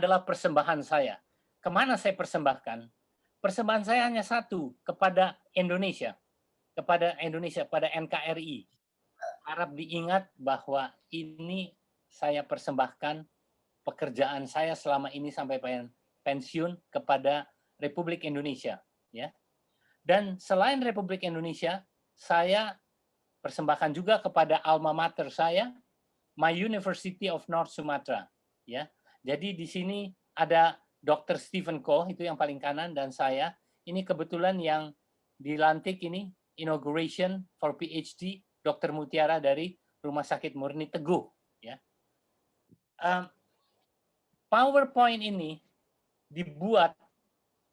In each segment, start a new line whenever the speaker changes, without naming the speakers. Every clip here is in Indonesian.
adalah persembahan saya. Kemana saya persembahkan? Persembahan saya hanya satu, kepada Indonesia. Kepada Indonesia, pada NKRI. Harap diingat bahwa ini saya persembahkan pekerjaan saya selama ini sampai pensiun kepada Republik Indonesia, ya. Dan selain Republik Indonesia, saya persembahkan juga kepada alma mater saya, My University of North Sumatra, ya. Jadi di sini ada Dr. Stephen Koh, itu yang paling kanan, dan saya. Ini kebetulan yang dilantik ini inauguration for PhD Dr. Mutiara dari Rumah Sakit Murni Teguh, ya. PowerPoint ini dibuat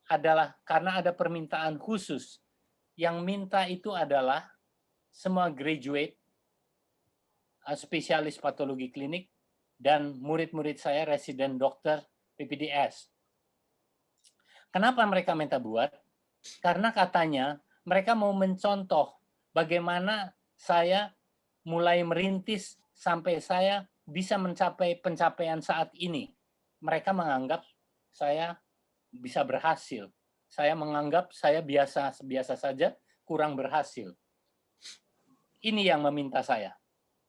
adalah karena ada permintaan khusus. Yang minta itu adalah semua graduate, spesialis patologi klinik, dan murid-murid saya residen dokter PPDS. Kenapa mereka minta buat? Karena katanya mereka mau mencontoh bagaimana saya mulai merintis sampai saya bisa mencapai pencapaian saat ini. Mereka menganggap saya bisa berhasil. Saya menganggap saya biasa saja, kurang berhasil. Ini yang meminta saya.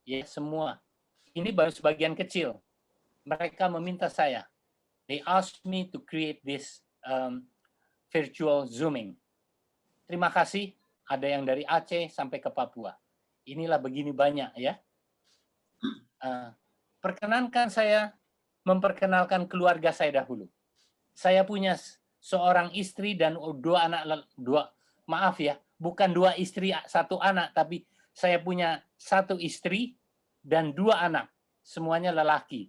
Ya, semua. Ini baru sebagian kecil. Mereka meminta saya. They asked me to create this virtual zooming. Terima kasih. Ada yang dari Aceh sampai ke Papua. Inilah begini banyak, ya. Perkenankan saya memperkenalkan keluarga saya dahulu. Saya punya seorang istri dan bukan dua istri satu anak, tapi saya punya satu istri dan dua anak, semuanya lelaki.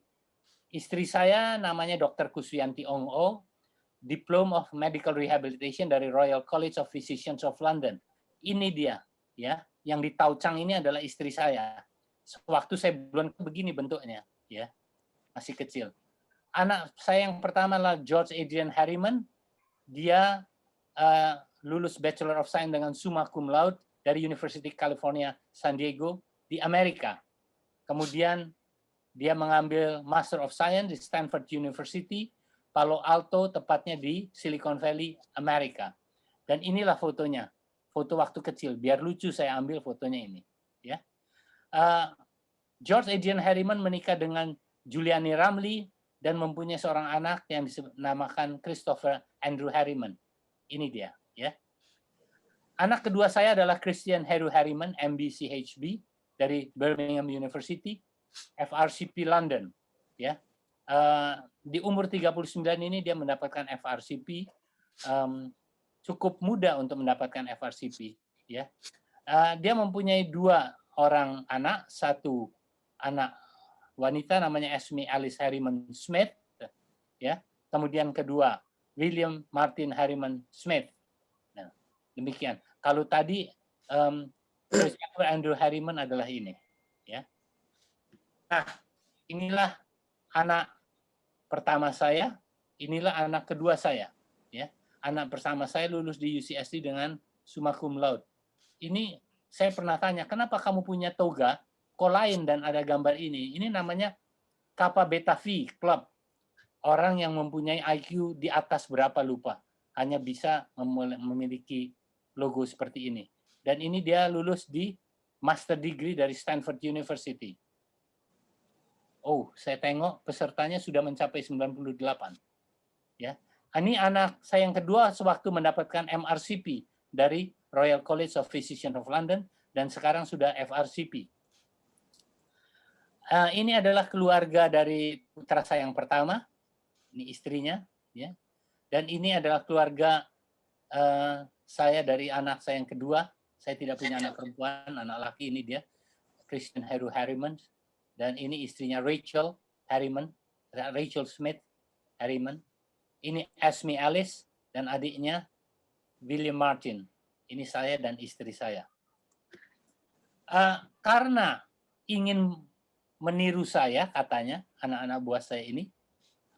Istri saya namanya Dr. Kuswianti Ong O, Diploma of Medical Rehabilitation dari Royal College of Physicians of London. Ini dia, ya, yang di Tauchang ini adalah istri saya. Waktu saya belum begini bentuknya, ya, masih kecil. Anak saya yang pertama adalah George Adrian Harriman. Dia lulus Bachelor of Science dengan summa cum laude dari University California San Diego di Amerika. Kemudian dia mengambil Master of Science di Stanford University, Palo Alto, tepatnya di Silicon Valley, Amerika. Dan inilah fotonya, foto waktu kecil. Biar lucu saya ambil fotonya ini. Ya. George Adrian Harriman menikah dengan Juliani Ramli dan mempunyai seorang anak yang dinamakan Christopher Andrew Harriman. Ini dia. Ya. Anak kedua saya adalah Christian Heru Harriman, MB-CHB, dari Birmingham University, FRCP London, ya. Di umur 39 ini dia mendapatkan FRCP, cukup muda untuk mendapatkan FRCP, ya. Dia mempunyai dua orang anak, satu anak wanita namanya Esme Alice Harriman Smith, ya. Kemudian kedua William Martin Harriman Smith. Nah, demikian. Kalau tadi Christopher Andrew Harriman adalah ini, ya. Nah, inilah anak pertama saya, inilah anak kedua saya, ya. Anak pertama saya lulus di UCSD dengan summa cum laude. Ini saya pernah tanya, kenapa kamu punya toga kok lain dan ada gambar ini? Ini namanya Kappa Beta Phi Club. Orang yang mempunyai IQ di atas berapa lupa, hanya bisa memiliki logo seperti ini. Dan ini dia lulus di master degree dari Stanford University. Oh, saya tengok pesertanya sudah mencapai 98. Ya. Ini anak saya yang kedua sewaktu mendapatkan MRCP dari Royal College of Physicians of London dan sekarang sudah FRCP. Ini adalah keluarga dari putra saya yang pertama, ini istrinya, ya. Dan ini adalah keluarga saya dari anak saya yang kedua. Saya tidak punya anak perempuan, anak laki ini dia, Christian Heru Harriman. Dan ini istrinya Rachel Harriman, Rachel Smith Harriman. Ini Esme Alice dan adiknya William Martin. Ini saya dan istri saya. Karena ingin meniru saya, katanya anak-anak buah saya ini,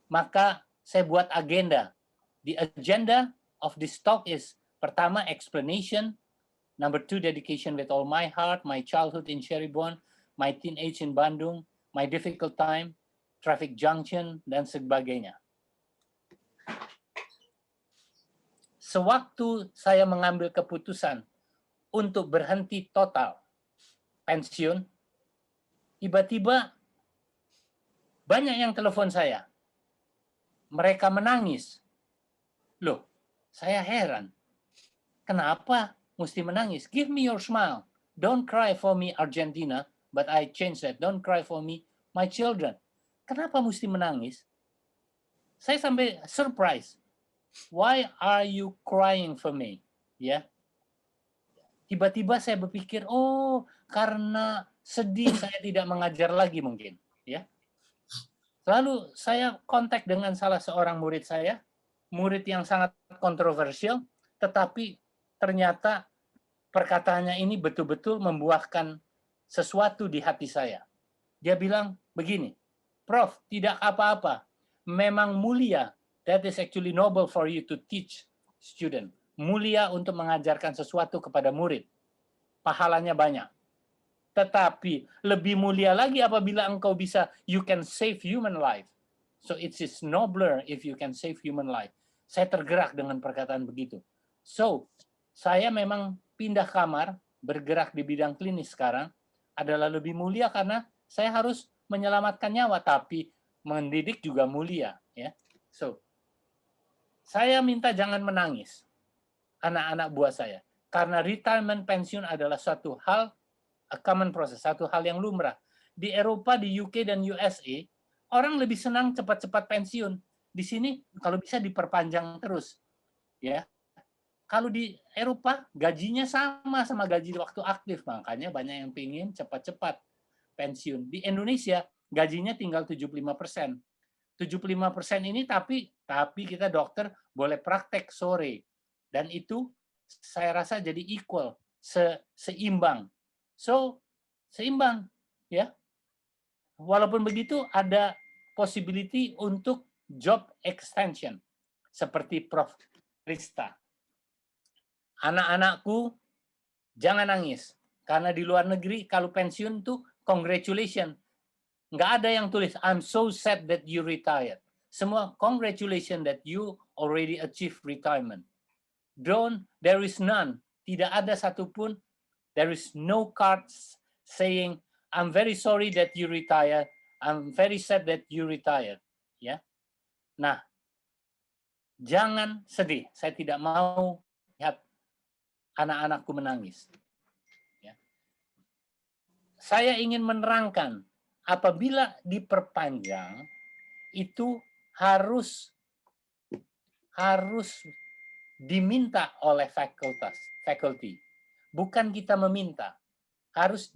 maka saya buat agenda. The agenda of this talk is, pertama, explanation. Number 2, dedication with all my heart, my childhood in Cirebon, my teenage in Bandung, my difficult time, traffic junction, dan sebagainya. Sewaktu saya mengambil keputusan untuk berhenti total pensiun, tiba-tiba banyak yang telepon saya. Mereka menangis. Loh, saya heran. Kenapa mesti menangis? Give me your smile. Don't cry for me, Argentina. But I change that. Don't cry for me, my children. Kenapa mesti menangis? Saya sampai surprise. Why are you crying for me? Ya. Tiba-tiba saya berpikir, oh, karena sedih saya tidak mengajar lagi mungkin, ya. Lalu saya kontak dengan salah seorang murid saya, murid yang sangat kontroversial, tetapi ternyata perkataannya ini betul-betul membuahkan sesuatu di hati saya. Dia bilang begini, Prof, tidak apa-apa, memang mulia, that is actually noble for you to teach student. Mulia untuk mengajarkan sesuatu kepada murid. Pahalanya banyak. Tetapi lebih mulia lagi apabila engkau bisa, you can save human life. So it is nobler if you can save human life. Saya tergerak dengan perkataan begitu. So, saya memang pindah kamar, bergerak di bidang klinis sekarang, adalah lebih mulia karena saya harus menyelamatkan nyawa, tapi mendidik juga mulia. Ya. So, saya minta jangan menangis, anak-anak buah saya. Karena retirement pensiun adalah suatu hal, a common process, satu hal yang lumrah. Di Eropa, di UK, dan USA, orang lebih senang cepat-cepat pensiun. Di sini, kalau bisa diperpanjang terus. Ya. Kalau di Eropa, gajinya sama gaji waktu aktif. Makanya banyak yang pingin cepat-cepat pensiun. Di Indonesia, gajinya tinggal 75%. 75% ini tapi kita dokter boleh praktek sore. Dan itu saya rasa jadi equal, seimbang. So, seimbang. Ya. Walaupun begitu, ada possibility untuk job extension. Seperti Prof. Rista. Anak-anakku, jangan nangis. Karena di luar negeri, kalau pensiun tuh, congratulations. Nggak ada yang tulis, I'm so sad that you retired. Semua, congratulations that you already achieved retirement. There is none. Tidak ada satupun, there is no cards saying, I'm very sorry that you retired. I'm very sad that you retired. Ya. Nah, jangan sedih. Saya tidak mau lihat anak-anakku menangis. Ya. Saya ingin menerangkan, apabila diperpanjang, itu harus diminta oleh faculty. Bukan kita meminta. Harus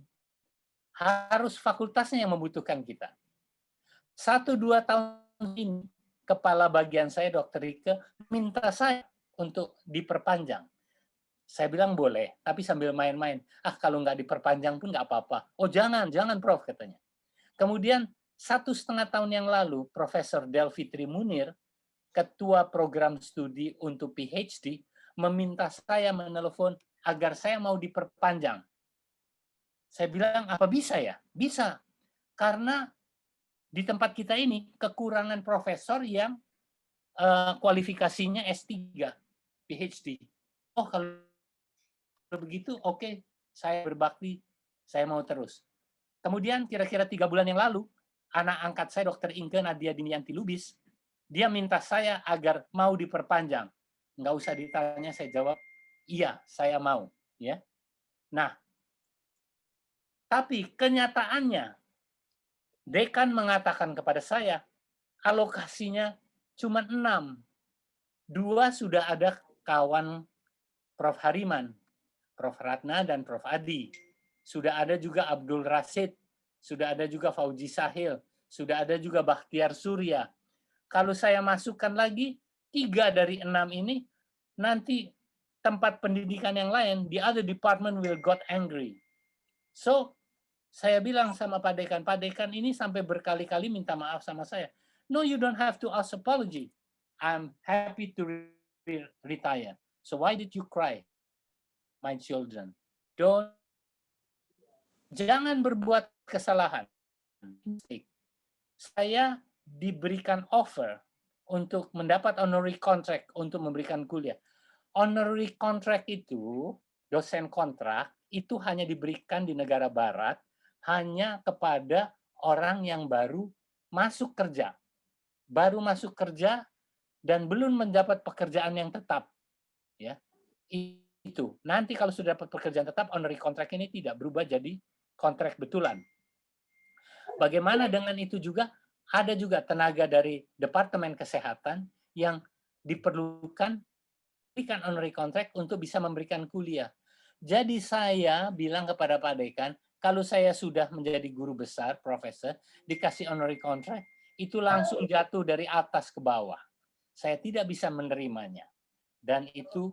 fakultasnya yang membutuhkan kita. 1-2 tahun ini, kepala bagian saya, Dr. Rike, minta saya untuk diperpanjang. Saya bilang boleh, tapi sambil main-main. Kalau nggak diperpanjang pun nggak apa-apa. Oh jangan Prof, katanya. Kemudian 1,5 tahun yang lalu, Profesor Delfitri Munir, ketua program studi untuk PhD, meminta saya menelepon agar saya mau diperpanjang. Saya bilang, apa bisa ya? Bisa. Karena di tempat kita ini kekurangan profesor yang kualifikasinya S3, PhD. Oh, kalau begitu, oke, saya berbakti, saya mau terus. Kemudian kira-kira 3 bulan yang lalu, anak angkat saya, Dr. Inke Nadia Dinianti Lubis, dia minta saya agar mau diperpanjang. Nggak usah ditanya, saya jawab, iya, saya mau. Ya. Nah, tapi kenyataannya, dekan mengatakan kepada saya, alokasinya cuma 6. 2 sudah ada kawan Prof. Hariman, Prof. Ratna, dan Prof. Adi. Sudah ada juga Abdul Rasid, sudah ada juga Fauji Sahil, sudah ada juga Bakhtiar Surya. Kalau saya masukkan lagi, 3 dari 6 ini, nanti tempat pendidikan yang lain, the other department will got angry. So, saya bilang sama Pak Dekan ini sampai berkali-kali minta maaf sama saya. No, you don't have to ask apology. I'm happy to retire. So why did you cry, my children? Jangan berbuat kesalahan. Saya diberikan offer untuk mendapat honorary contract untuk memberikan kuliah. Honorary contract itu, dosen kontrak, itu hanya diberikan di negara barat hanya kepada orang yang baru masuk kerja. Baru masuk kerja dan belum mendapat pekerjaan yang tetap. Ya, itu. Nanti kalau sudah dapat pekerjaan tetap, honorary contract ini tidak berubah jadi kontrak betulan. Bagaimana dengan itu juga? Ada juga tenaga dari Departemen Kesehatan yang diperlukan berikan honorary contract untuk bisa memberikan kuliah. Jadi saya bilang kepada Pak Dekan, kalau saya sudah menjadi guru besar, profesor, dikasih honorary contract, itu langsung jatuh dari atas ke bawah. Saya tidak bisa menerimanya. Dan itu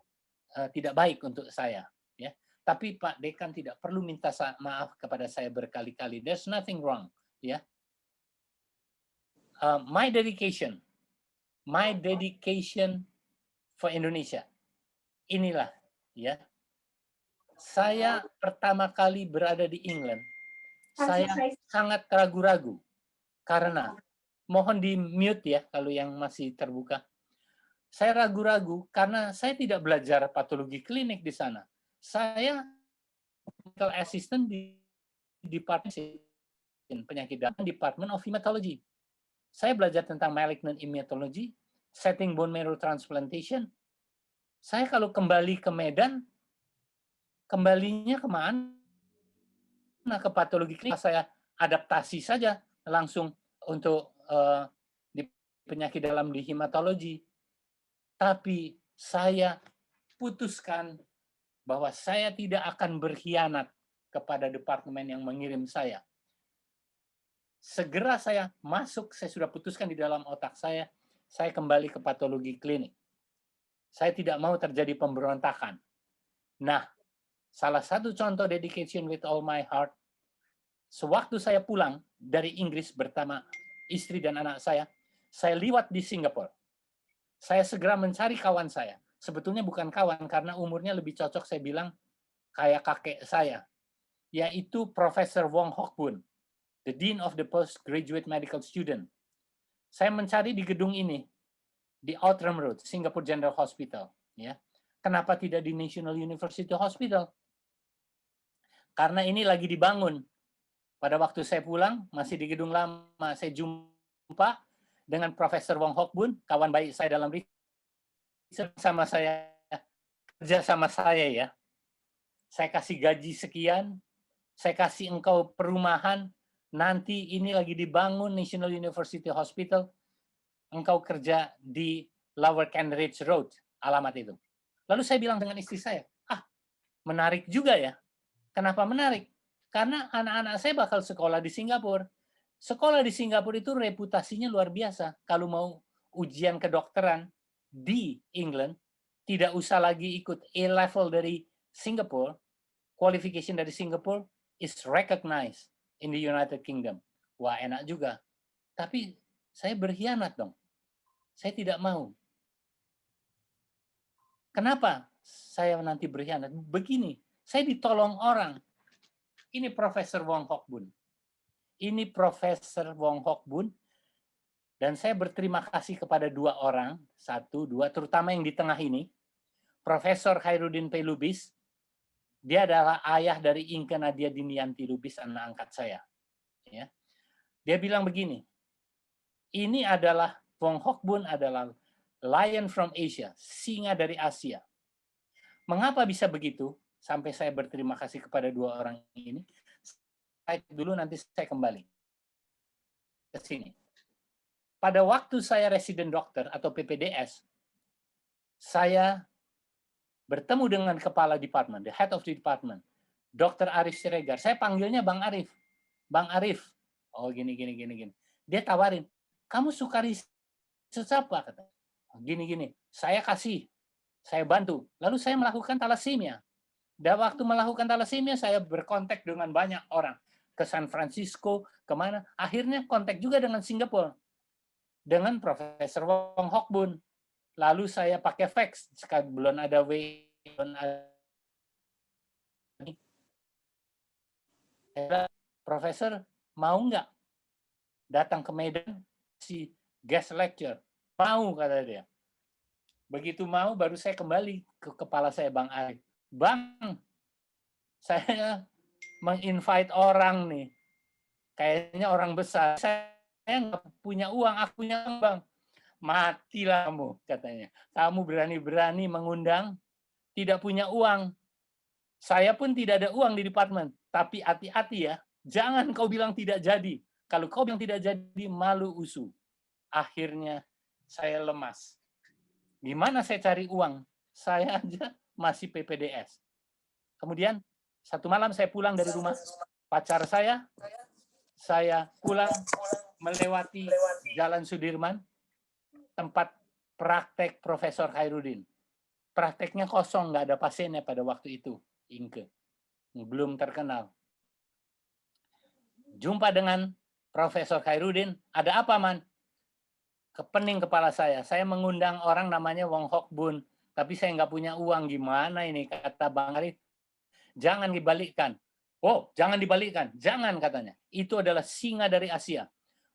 tidak baik untuk saya. Ya. Tapi Pak Dekan tidak perlu minta maaf kepada saya berkali-kali. There's nothing wrong. Ya. My dedication for Indonesia. Inilah, ya. Saya pertama kali berada di England, saya sangat ragu-ragu karena mohon di mute ya kalau yang masih terbuka. Saya ragu-ragu karena saya tidak belajar patologi klinik di sana. Saya medical assistant di Department penyakit dalam Department of Hematology. Saya belajar tentang malignant hematology, setting bone marrow transplantation. Saya kalau kembali ke Medan, kembalinya kemana? Ke patologi klinik, saya adaptasi saja langsung untuk di penyakit dalam di hematologi. Tapi saya putuskan bahwa saya tidak akan berkhianat kepada departemen yang mengirim saya. Segera saya masuk, saya sudah putuskan di dalam otak saya kembali ke patologi klinik. Saya tidak mau terjadi pemberontakan. Nah, salah satu contoh dedication with all my heart, sewaktu saya pulang dari Inggris bersama istri dan anak saya liwat di Singapura. Saya segera mencari kawan saya. Sebetulnya bukan kawan, karena umurnya lebih cocok saya bilang kayak kakek saya, yaitu Profesor Wong Hock Boon, the Dean of the Postgraduate Medical Student. Saya mencari di gedung ini, di Outram Road, Singapore General Hospital. Ya. Kenapa tidak di National University Hospital? Karena ini lagi dibangun. Pada waktu saya pulang, masih di gedung lama, saya jumpa dengan Profesor Wong Hock Boon, kawan baik saya dalam riset sama saya, kerja sama saya ya. Saya kasih gaji sekian, saya kasih engkau perumahan, nanti ini lagi dibangun National University Hospital, engkau kerja di Lower Kent Ridge Road, alamat itu. Lalu saya bilang dengan istri saya, menarik juga ya. Kenapa menarik? Karena anak-anak saya bakal sekolah di Singapura. Sekolah di Singapura itu reputasinya luar biasa. Kalau mau ujian kedokteran di England, tidak usah lagi ikut A-level dari Singapura, qualification dari Singapura is recognized in the United Kingdom. Wah, enak juga. Tapi saya berkhianat dong. Saya tidak mau. Kenapa saya nanti berkhianat? Begini, saya ditolong orang. Ini Profesor Wong Hock Boon. Ini Profesor Wong Hock Boon. Dan saya berterima kasih kepada dua orang, satu, dua, terutama yang di tengah ini, Profesor Khairuddin P. Lubis. Dia adalah ayah dari Inke Nadia Dinianti Lubis, anak angkat saya. Ya. Dia bilang begini, ini adalah Wong Hock Boon adalah lion from Asia, singa dari Asia. Mengapa bisa begitu? Sampai saya berterima kasih kepada dua orang ini. Dulu nanti saya kembali ke sini. Pada waktu saya resident dokter atau PPDS, saya bertemu dengan kepala departemen, the head of the department, Dr. Arif Siregar. Saya panggilnya Bang Arif. Bang Arif. Oh, gini. Dia tawarin, kamu suka riset apa? Kata. Gini. Saya kasih, saya bantu. Lalu saya melakukan thalassemia. Dan waktu melakukan thalassemia, saya berkontak dengan banyak orang. Ke San Francisco, kemana. Akhirnya kontak juga dengan Singapura. Dengan Profesor Wong Hock Boon. Lalu saya pakai fax. Sekarang belum ada Profesor, mau nggak datang ke Medan si guest lecture? Mau, kata dia. Begitu mau, baru saya kembali ke kepala saya, Bang Ari. Bang, saya menginvite orang nih. Kayaknya orang besar. Saya nggak punya uang, aku punya uang, Bang. Matilah kamu, katanya. Kamu berani-berani mengundang, tidak punya uang. Saya pun tidak ada uang di departemen. Tapi hati-hati ya, jangan kau bilang tidak jadi. Kalau kau bilang tidak jadi, malu usu. Akhirnya saya lemas. Gimana saya cari uang? Saya aja masih PPDS. Kemudian satu malam saya pulang dari rumah pacar saya pulang melewati Jalan Sudirman, tempat praktek Profesor Khairuddin. Prakteknya kosong, nggak ada pasiennya pada waktu itu, Inke. Belum terkenal. Jumpa dengan Profesor Khairuddin, ada apa, Man? Kepening kepala saya mengundang orang namanya Wong Hock Bun, tapi saya nggak punya uang, gimana ini, kata Bang Arif. Jangan dibalikkan. Oh, jangan dibalikkan, jangan, katanya. Itu adalah singa dari Asia.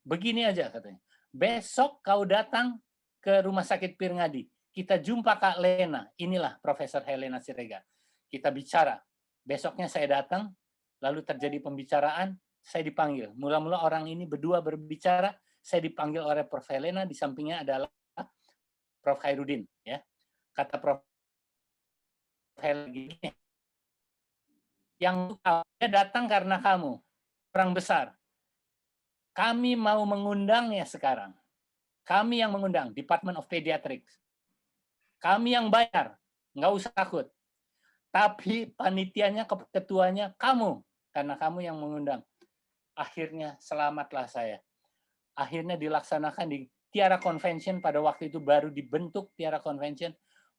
Begini aja, katanya. Besok kau datang ke Rumah Sakit Pirngadi. Kita jumpa Kak Lena. Inilah Profesor Helena Siregar. Kita bicara. Besoknya saya datang, lalu terjadi pembicaraan, saya dipanggil. Mula-mula orang ini berdua berbicara, saya dipanggil oleh Prof. Helena, di sampingnya adalah Prof. Khairuddin. Ya. Kata Prof. Helena gini, yang dia datang karena kamu, orang besar. Kami mau mengundangnya sekarang. Kami yang mengundang, Department of Pediatrics. Kami yang bayar, nggak usah takut. Tapi panitianya, ketuanya kamu, karena kamu yang mengundang. Akhirnya selamatlah saya. Akhirnya dilaksanakan di Tiara Convention, pada waktu itu baru dibentuk Tiara Convention,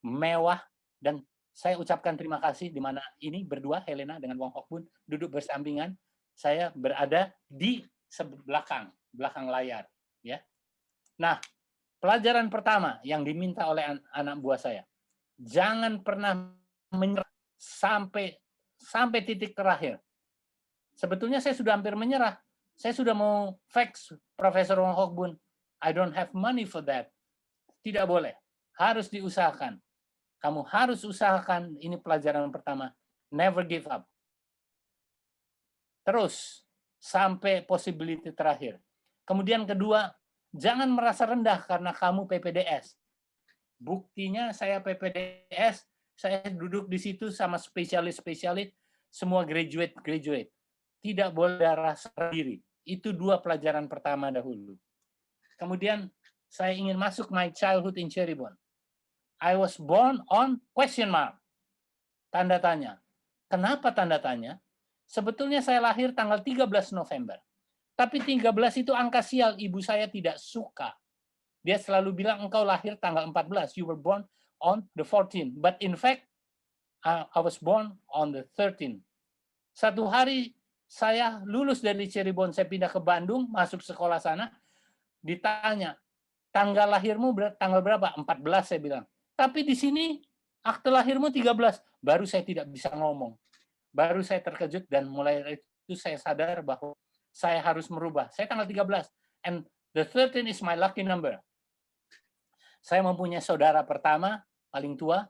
mewah, dan saya ucapkan terima kasih di mana ini berdua, Helena dengan Wong Hock Bun, duduk bersampingan, saya berada di belakang layar. Ya. Nah, pelajaran pertama yang diminta oleh anak buah saya, jangan pernah menyerah sampai titik terakhir. Sebetulnya saya sudah hampir menyerah. Saya sudah mau fax Profesor Wong Hock Bun. I don't have money for that. Tidak boleh. Harus diusahakan. Kamu harus usahakan, ini pelajaran pertama. Never give up. Terus, sampai possibility terakhir. Kemudian kedua, jangan merasa rendah karena kamu PPDS. Buktinya saya PPDS, saya duduk di situ sama spesialis-spesialis, semua graduate. Tidak boleh rasa diri. Itu dua pelajaran pertama dahulu. Kemudian saya ingin masuk my childhood in Cirebon. I was born on question mark. Tanda tanya. Kenapa tanda tanya? Sebetulnya saya lahir tanggal 13 November. Tapi 13 itu angka sial, ibu saya tidak suka. Dia selalu bilang, engkau lahir tanggal 14. You were born on the 14th. But in fact, I was born on the 13th. Satu hari saya lulus dari Cirebon, saya pindah ke Bandung, masuk sekolah sana, ditanya, tanggal lahirmu tanggal berapa? 14, saya bilang. Tapi di sini, akte lahirmu 13. Baru saya tidak bisa ngomong. Baru saya terkejut, dan mulai itu saya sadar bahwa saya harus merubah. Saya tanggal 13. And the 13 is my lucky number. Saya mempunyai saudara pertama, paling tua,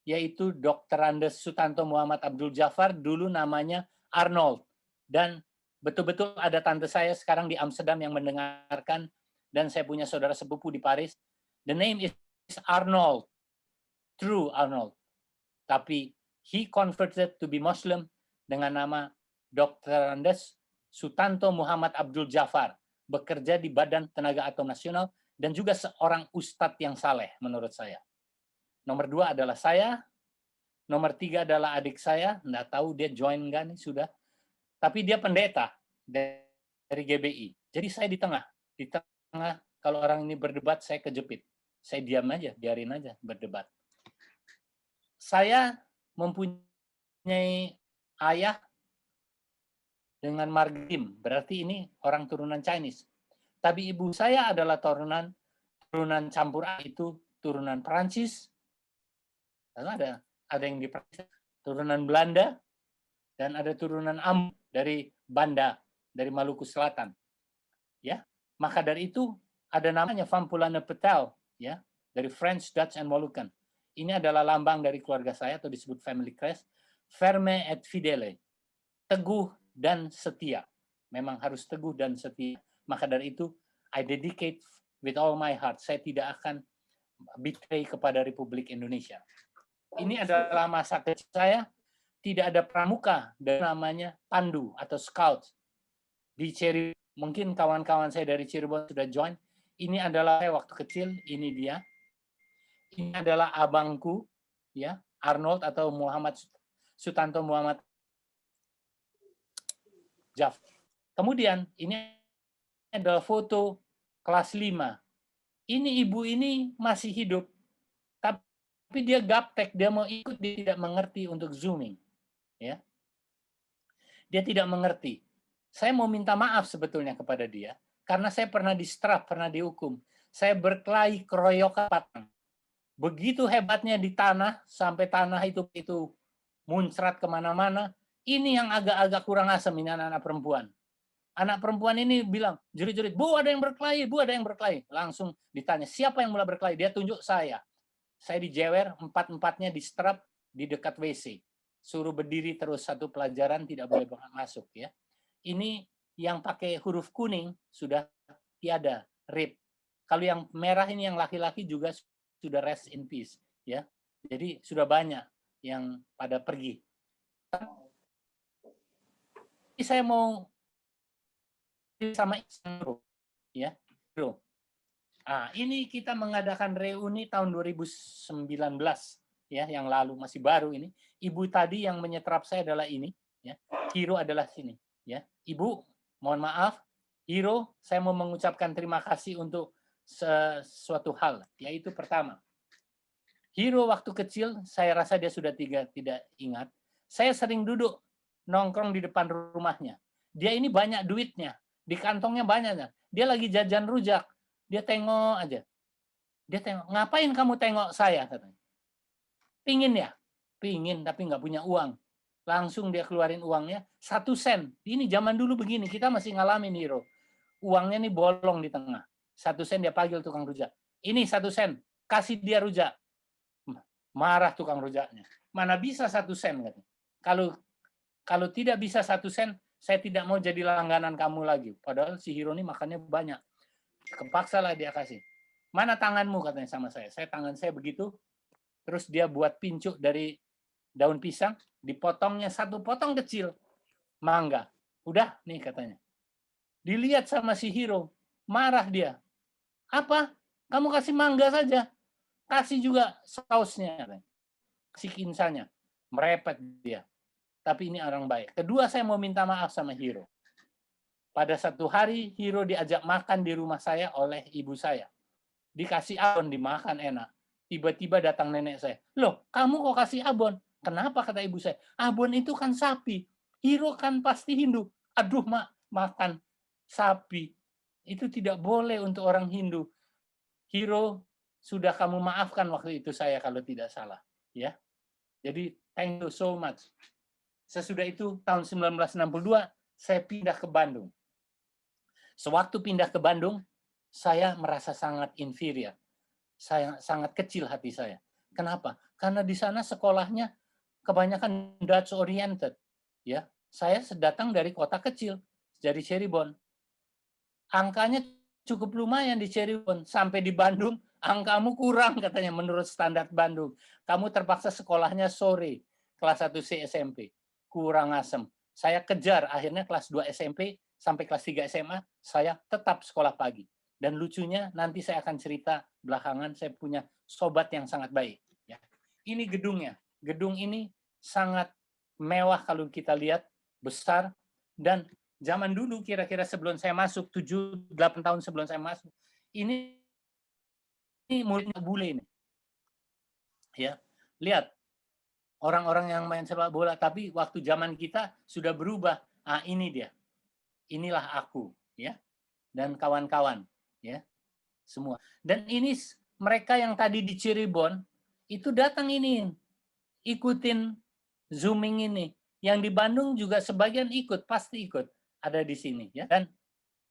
yaitu Dr. Andes Sutanto Muhammad Abdul Jafar, dulu namanya Arnold. Dan betul-betul ada tante saya sekarang di Amsterdam yang mendengarkan, dan saya punya saudara sepupu di Paris. The name is Arnold, true Arnold. Tapi he converted to be Muslim dengan nama Dr. Andes Sutanto Muhammad Abdul Jafar, bekerja di Badan Tenaga Atom Nasional, dan juga seorang ustadz yang saleh menurut saya. Nomor 2 adalah saya, nomor 3 adalah adik saya, nggak tahu dia join nggak nih, sudah. Tapi dia pendeta dari GBI. Jadi saya di tengah. Di tengah, kalau orang ini berdebat, saya kejepit. Saya diam aja, biarin aja berdebat. Saya mempunyai ayah dengan margim, berarti ini orang turunan Chinese. Tapi ibu saya adalah turunan campur, itu turunan Perancis, lalu ada yang di Perancis, turunan Belanda, dan ada turunan Am dari Banda, dari Maluku Selatan. Ya, maka dari itu ada namanya Vampulana Petel, ya. dari French, Dutch, and Moluccan. Ini adalah lambang dari keluarga saya atau disebut family crest. Ferme et fidele, teguh dan setia. Memang harus teguh dan setia. Maka dari itu, I dedicate with all my heart. Saya tidak akan betray kepada Republik Indonesia. Ini adalah masa kecil saya. Tidak ada pramuka dan namanya Pandu atau Scout di Cirebon. Mungkin kawan-kawan saya dari Cirebon sudah join. Ini adalah saya waktu kecil. Ini dia. Ini adalah abangku, ya, Arnold atau Muhammad Sutanto Muhammad Jaf. Kemudian ini adalah foto kelas 5. Ini ibu ini masih hidup, tapi dia gaptek, dia mau ikut, dia tidak mengerti untuk zooming. Ya. Dia tidak mengerti. Saya mau minta maaf sebetulnya kepada dia, karena saya pernah distrap, pernah dihukum. Saya berkelahi keroyokan patang. Begitu hebatnya di tanah, sampai tanah itu muncrat kemana-mana. Ini yang agak-agak kurang asem, ini anak-anak perempuan. Anak perempuan ini bilang, jerit-jerit, Bu ada yang berkelahi, Bu ada yang berkelahi. Langsung ditanya, siapa yang mulai berkelahi? Dia tunjuk saya. Saya dijewer, 4-4-nya di strap di dekat WC. Suruh berdiri terus, satu pelajaran tidak boleh masuk. Ya. Ini yang pakai huruf kuning sudah tiada, RIP. Kalau yang merah ini yang laki-laki juga sudah rest in peace. Ya. Jadi sudah banyak yang pada pergi. Jadi saya mau sama Isro, ya, Bro. Ini kita mengadakan reuni tahun 2019 ya, yang lalu, masih baru ini. Ibu tadi yang menyetrap saya adalah ini, ya. Hero adalah sini, ya. Ibu, mohon maaf, Hero, saya mau mengucapkan terima kasih untuk sesuatu hal, yaitu pertama, Hero waktu kecil, saya rasa dia sudah tidak ingat, saya sering duduk nongkrong di depan rumahnya. Dia ini banyak duitnya, di kantongnya banyak. Dia lagi jajan rujak, dia tengok aja. Dia tengok, ngapain kamu tengok saya? Katanya. Pingin ya? Pingin, tapi nggak punya uang. Langsung dia keluarin uangnya, 1 sen. Ini zaman dulu begini, kita masih ngalamin Hero. Uangnya nih bolong di tengah. 1 sen dia panggil tukang rujak. Ini 1 sen, kasih dia rujak. Marah tukang rujaknya. Mana bisa 1 sen? Katanya. Kalau tidak bisa 1 sen, saya tidak mau jadi langganan kamu lagi. Padahal si Hero ini makannya banyak. Kepaksalah dia kasih. Mana tanganmu, katanya sama saya. Tangan saya begitu. Terus dia buat pincuk dari daun pisang, dipotongnya 1 potong kecil. Mangga. Udah, nih katanya. Dilihat sama si Hero. Marah dia. Apa? Kamu kasih mangga saja. Kasih juga sausnya. Kasih kinsanya. Merepet dia. Tapi ini orang baik. Kedua, saya mau minta maaf sama Hero. Pada satu hari, Hero diajak makan di rumah saya oleh ibu saya. Dikasih abon, dimakan enak. Tiba-tiba datang nenek saya. Loh, kamu kok kasih abon? Kenapa, kata ibu saya? Abon itu kan sapi. Hero kan pasti Hindu. Aduh, Mak, makan sapi. Itu tidak boleh untuk orang Hindu. Hero, sudah kamu maafkan waktu itu saya kalau tidak salah. Ya. Jadi, thank you so much. Sesudah itu, tahun 1962, saya pindah ke Bandung. Sewaktu pindah ke Bandung, saya merasa sangat inferior. Saya sangat kecil hati saya. Kenapa? Karena di sana sekolahnya kebanyakan Dutch oriented. Ya, saya datang dari kota kecil, dari Cirebon. Angkanya cukup lumayan di Cirebon. Sampai di Bandung, angkamu kurang katanya menurut standar Bandung. Kamu terpaksa sekolahnya sore, kelas 1 C SMP. Kurang asem. Saya kejar, akhirnya kelas 2 SMP sampai kelas 3 SMA, saya tetap sekolah pagi. Dan lucunya, nanti saya akan cerita belakangan, saya punya sobat yang sangat baik. Ya. Ini gedungnya. Gedung ini sangat mewah kalau kita lihat, besar, dan zaman dulu kira-kira sebelum saya masuk, 7-8 tahun sebelum saya masuk, ini mulutnya bule ini. Ya, lihat, orang-orang yang main sepak bola, tapi waktu zaman kita sudah berubah. Ini dia. Inilah aku, ya, dan kawan-kawan, ya, semua. Dan ini mereka yang tadi di Cirebon itu datang ini, ikutin zooming ini. Yang di Bandung juga sebagian ikut, pasti ikut, ada di sini, ya. Dan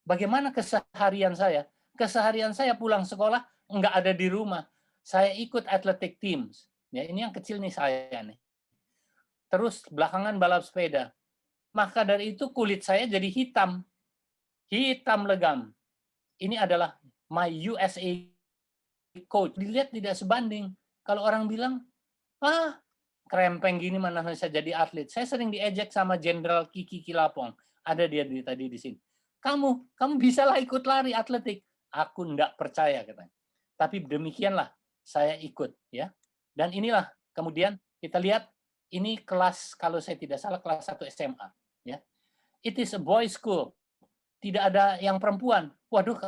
bagaimana keseharian saya? Keseharian saya pulang sekolah nggak ada di rumah. Saya ikut athletic teams. Ya, ini yang kecil nih saya nih. Terus belakangan balap sepeda. Maka dari itu kulit saya jadi hitam. Hitam legam. Ini adalah my USA coach. Dilihat tidak sebanding. Kalau orang bilang, ah, krempeng gini mana bisa jadi atlet. Saya sering diejek sama Jenderal Kiki Kilapong. Ada dia tadi di sini. Kamu bisalah ikut lari atletik. Aku enggak percaya katanya. Tapi demikianlah saya ikut ya. Dan inilah kemudian kita lihat ini kelas, kalau saya tidak salah kelas 1 SMA ya. It is a boys school. Tidak ada yang perempuan. Waduh,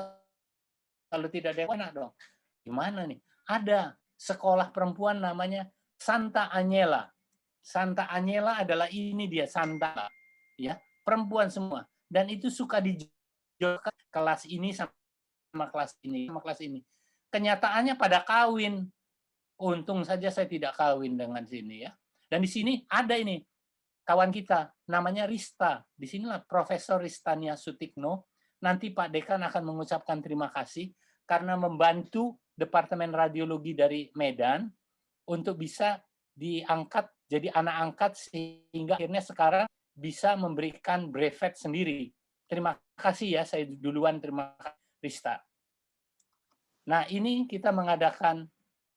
kalau tidak ada yang anak dong. Gimana nih? Ada sekolah perempuan namanya Santa Agnella. Santa Agnella adalah ini dia Santa ya, perempuan semua. Dan itu suka dijodohkan kelas ini sama kelas ini, sama kelas ini. Kenyataannya pada kawin. Untung saja saya tidak kawin dengan sini ya. Dan di sini ada ini kawan kita namanya Rista. Di sinilah Profesor Ristania Sutikno. Nanti Pak Dekan akan mengucapkan terima kasih karena membantu Departemen Radiologi dari Medan untuk bisa diangkat jadi anak angkat sehingga akhirnya sekarang bisa memberikan brevet sendiri. Terima kasih ya, saya duluan terima kasih Rista. Nah, ini kita mengadakan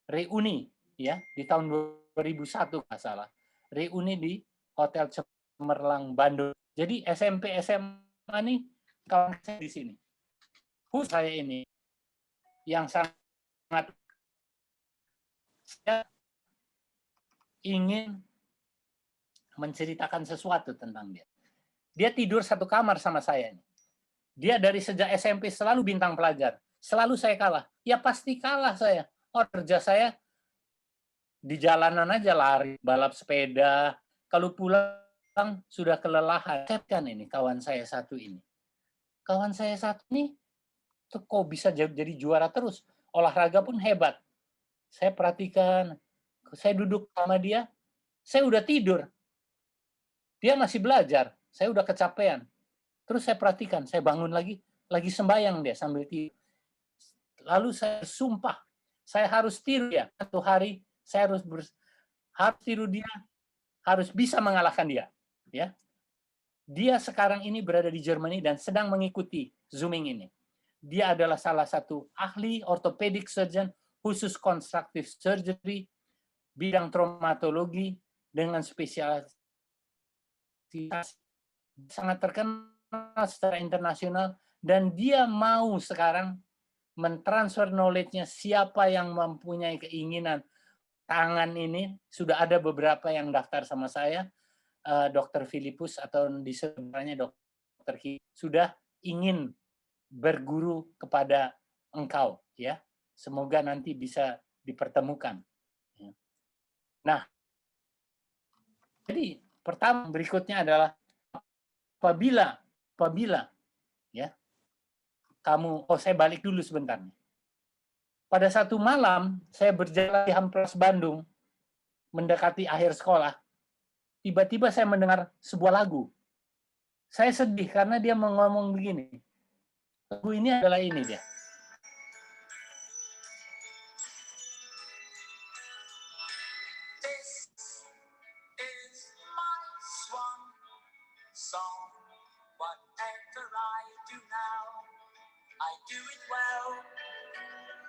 reuni ya di tahun 2001 nggak salah. Reuni di Hotel Cemerlang Bandung. Jadi SMP SMA nih kawan saya di sini. Khusus saya ini yang sangat saya ingin menceritakan sesuatu tentang dia. Dia tidur satu kamar sama saya. Dia dari sejak SMP selalu bintang pelajar. Selalu saya kalah. Ya pasti kalah saya. Oh, kerja saya di jalanan aja lari, balap sepeda. Kalau pulang sudah kelelahan. Saya kan ini kawan saya satu ini. Kawan saya satu ini tuh kok bisa jadi juara terus. Olahraga pun hebat. Saya perhatikan, saya duduk sama dia, saya udah tidur. Dia masih belajar, saya udah kecapean. Terus saya perhatikan, saya bangun lagi sembahyang dia sambil tidur. Lalu saya sumpah, saya harus tiru dia. Satu hari saya harus tiru dia, harus bisa mengalahkan dia. Ya, dia sekarang ini berada di Germany dan sedang mengikuti Zooming ini. Dia adalah salah satu ahli orthopedic surgeon khusus constructive surgery, bidang traumatologi dengan spesialitas sangat terkenal secara internasional, dan dia mau sekarang mentransfer knowledge-nya. Siapa yang mempunyai keinginan tangan ini, sudah ada beberapa yang daftar sama saya, Dr. Filipus atau di sebelahnya Dr. Ki, sudah ingin berguru kepada engkau ya. Semoga nanti bisa dipertemukan. Nah, jadi pertama berikutnya adalah apabila ya kamu, saya balik dulu sebentar. Pada satu malam saya berjalan di Hampras Bandung mendekati akhir sekolah, tiba-tiba saya mendengar sebuah lagu. Saya sedih karena dia ngomong begini. Lagu ini adalah ini dia.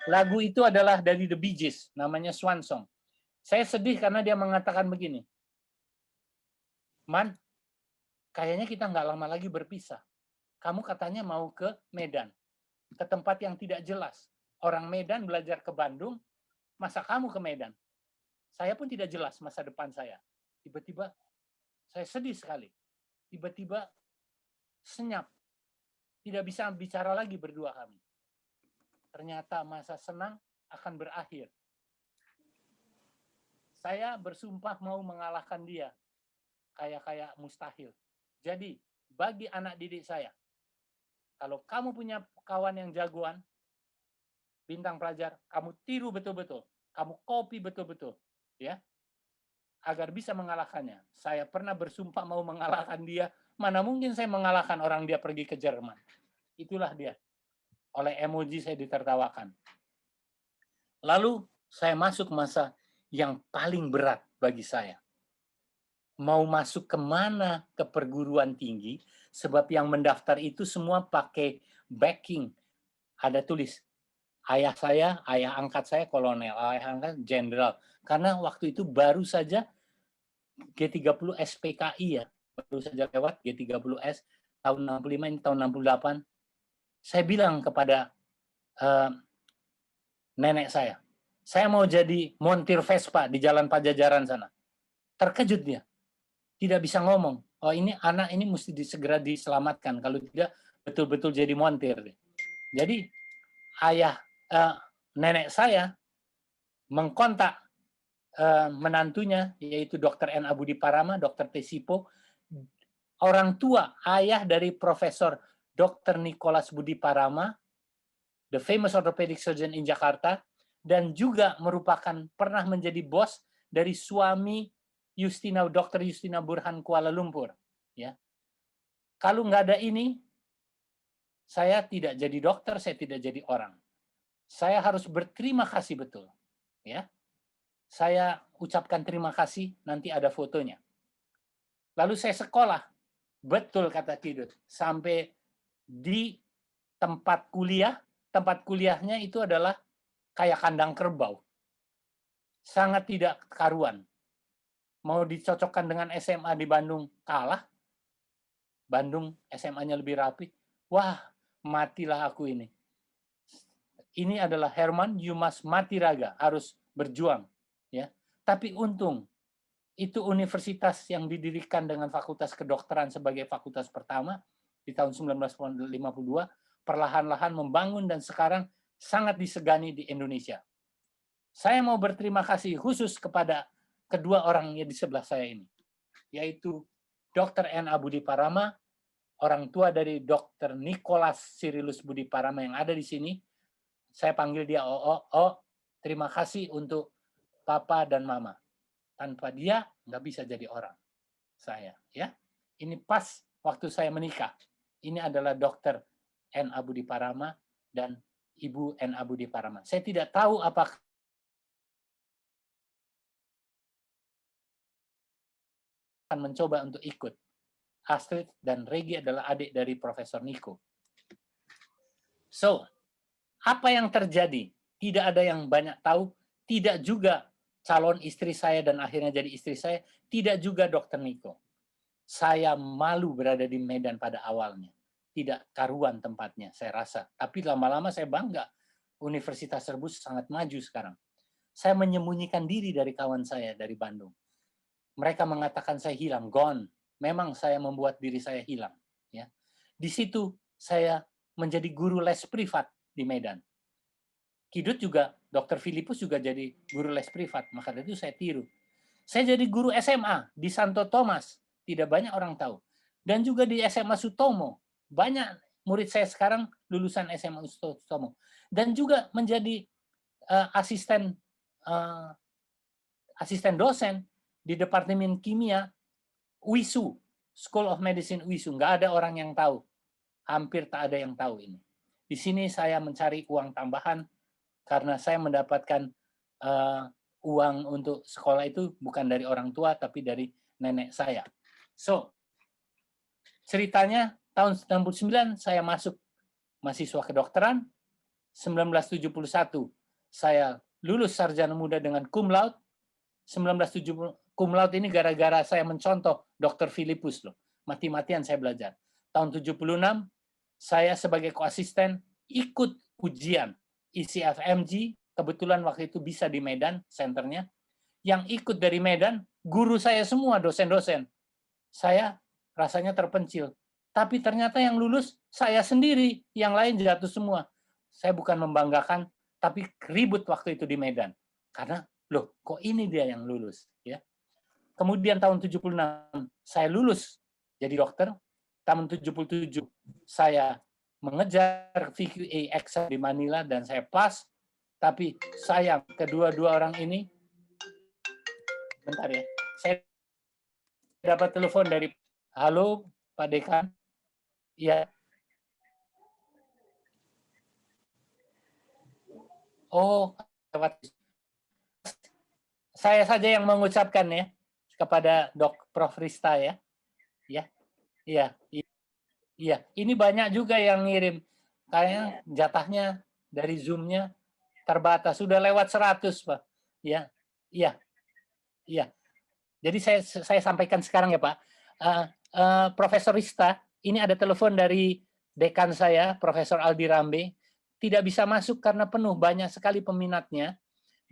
Lagu itu adalah dari The Bee Gees, namanya Swan Song. Saya sedih karena dia mengatakan begini, Man, kayaknya kita nggak lama lagi berpisah. Kamu katanya mau ke Medan, ke tempat yang tidak jelas. Orang Medan belajar ke Bandung, masa kamu ke Medan? Saya pun tidak jelas masa depan saya. Tiba-tiba saya sedih sekali. Tiba-tiba senyap. Tidak bisa bicara lagi berdua kami. Ternyata masa senang akan berakhir. Saya bersumpah mau mengalahkan dia. Kayak mustahil. Jadi, bagi anak didik saya, kalau kamu punya kawan yang jagoan, bintang pelajar, kamu tiru betul-betul. Kamu copy betul-betul. Ya, agar bisa mengalahkannya. Saya pernah bersumpah mau mengalahkan dia. Mana mungkin saya mengalahkan orang dia pergi ke Jerman. Itulah dia. Oleh emoji saya ditertawakan. Lalu saya masuk masa yang paling berat bagi saya. Mau masuk kemana ke perguruan tinggi, sebab yang mendaftar itu semua pakai backing. Ada tulis, ayah saya, ayah angkat saya kolonel, ayah angkat jenderal. Karena waktu itu baru saja G30 SPKI ya, baru saja lewat G30S tahun 65, ini tahun 68. Saya bilang kepada nenek saya mau jadi montir Vespa di Jalan Pajajaran sana. Terkejut dia, tidak bisa ngomong. Oh ini anak ini mesti segera diselamatkan, kalau tidak betul-betul jadi montir. Jadi nenek saya mengkontak menantunya, yaitu Dr. N. Abudi Parama, Dr. Tesipo, orang tua ayah dari Profesor Dr. Nicholas Budi Parama, the famous orthopedic surgeon in Jakarta, dan juga merupakan pernah menjadi bos dari suami Dr. Justina Burhan Kuala Lumpur. Ya, kalau nggak ada ini, saya tidak jadi dokter, saya tidak jadi orang. Saya harus berterima kasih betul. Ya, saya ucapkan terima kasih, nanti ada fotonya. Lalu saya sekolah, betul kata Kidut, sampai di tempat kuliahnya itu adalah kayak kandang kerbau. Sangat tidak karuan. Mau dicocokkan dengan SMA di Bandung, kalah. Bandung SMA-nya lebih rapi. Wah, matilah aku ini. Ini adalah Herman, you must mati raga, harus berjuang. Ya. Tapi untung, itu universitas yang didirikan dengan fakultas kedokteran sebagai fakultas pertama di tahun 1952, perlahan-lahan membangun dan sekarang sangat disegani di Indonesia. Saya mau berterima kasih khusus kepada kedua orang yang di sebelah saya ini, yaitu Dr. N. Abudi Parama, orang tua dari Dr. Nicholas Cyrillus Budi Parama yang ada di sini. Saya panggil dia terima kasih untuk Papa dan Mama. Tanpa dia nggak bisa jadi orang. Saya, ya. Ini pas waktu saya menikah. Ini adalah Dr. N. Abudi Parama dan Ibu N. Abudi Parama. Saya tidak tahu apakah akan mencoba untuk ikut. Astrid dan Regi adalah adik dari Profesor Niko. So, apa yang terjadi? Tidak ada yang banyak tahu, tidak juga calon istri saya dan akhirnya jadi istri saya, tidak juga Dr. Niko. Saya malu berada di Medan pada awalnya. Tidak karuan tempatnya, saya rasa. Tapi lama-lama saya bangga. Universitas Rebus sangat maju sekarang. Saya menyembunyikan diri dari kawan saya dari Bandung. Mereka mengatakan saya hilang, gone. Memang saya membuat diri saya hilang. Ya. Di situ saya menjadi guru les privat di Medan. Kidut juga, Dr. Filipus juga jadi guru les privat. Maka dari itu saya tiru. Saya jadi guru SMA di Santo Thomas. Tidak banyak orang tahu. Dan juga di SMA Sutomo. Banyak murid saya sekarang lulusan SMA Sutomo. Dan juga menjadi asisten dosen di Departemen Kimia UISU, School of Medicine UISU. Nggak ada orang yang tahu. Hampir tak ada yang tahu ini. Di sini saya mencari uang tambahan karena saya mendapatkan uang untuk sekolah itu bukan dari orang tua, tapi dari nenek saya. So, ceritanya tahun 1999 saya masuk mahasiswa kedokteran. 1971 saya lulus sarjana muda dengan cum laude. 1970 cum laude ini gara-gara saya mencontoh Dr. Filipus loh. Mati-matian saya belajar. Tahun 76 saya sebagai koasisten ikut ujian ICFMG, kebetulan waktu itu bisa di Medan senternya. Yang ikut dari Medan guru saya semua, dosen-dosen. Saya rasanya terpencil. Tapi ternyata yang lulus saya sendiri, yang lain jatuh semua. Saya bukan membanggakan, tapi ribut waktu itu di Medan. Karena loh, kok ini dia yang lulus, ya. Kemudian tahun 76 saya lulus jadi dokter. Tahun 77 saya mengejar VQA exam di Manila dan saya pas. Tapi sayang kedua-dua orang ini, bentar ya, saya dapat telepon dari, halo Pak Dekan, ya. Oh, saya saja yang mengucapkan ya kepada Prof. Rista ya. Ya, iya, iya. Ini banyak juga yang ngirim. Kayaknya jatahnya dari Zoom-nya terbatas. Sudah lewat 100, Pak. Ya, iya, iya. Jadi saya sampaikan sekarang ya Pak. Profesor Rista, ini ada telepon dari dekan saya, Profesor Aldi Rambe. Tidak bisa masuk karena penuh, banyak sekali peminatnya.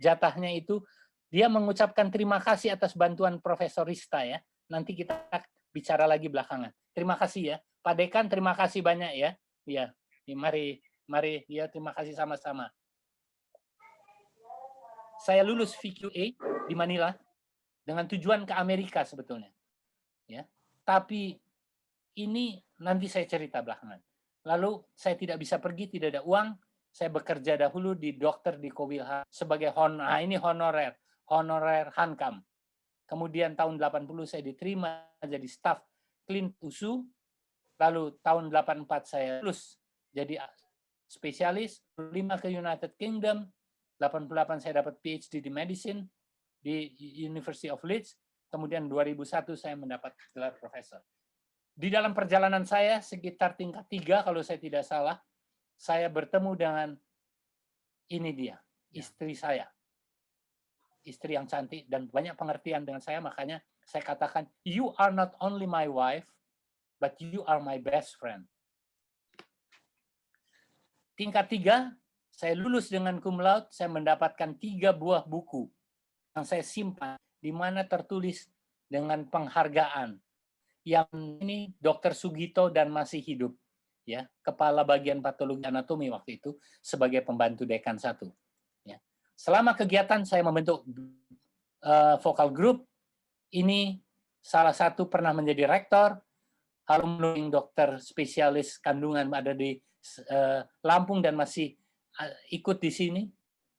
Jatahnya itu, dia mengucapkan terima kasih atas bantuan Profesor Rista ya. Nanti kita bicara lagi belakangan. Terima kasih ya. Pak Dekan, terima kasih banyak ya. Ya, mari ya, terima kasih sama-sama. Saya lulus VQA di Manila dengan tujuan ke Amerika sebetulnya. Ya. Tapi ini nanti saya cerita belakangan. Lalu saya tidak bisa pergi, tidak ada uang. Saya bekerja dahulu di dokter di Kowilha sebagai honorer Hankam. Kemudian tahun 80 saya diterima jadi staf Clint USU. Lalu tahun 84 saya lulus jadi spesialis, 5 ke United Kingdom, 88 saya dapat PhD di medicine di University of Leeds, kemudian 2001 saya mendapat gelar profesor. Di dalam perjalanan saya sekitar tingkat 3 kalau saya tidak salah, saya bertemu dengan ini dia, istri saya. Istri yang cantik dan banyak pengertian dengan saya, makanya saya katakan, you are not only my wife, but you are my best friend. Tingkat 3, saya lulus dengan cum laude, saya mendapatkan 3 buah buku yang saya simpan, di mana tertulis dengan penghargaan. Yang ini Dr. Sugito dan masih hidup, ya, kepala bagian patologi anatomi waktu itu sebagai pembantu dekan 1. Ya. Selama kegiatan saya membentuk vokal group, ini salah satu pernah menjadi rektor, alumni dokter spesialis kandungan ada di Lampung dan masih ikut di sini.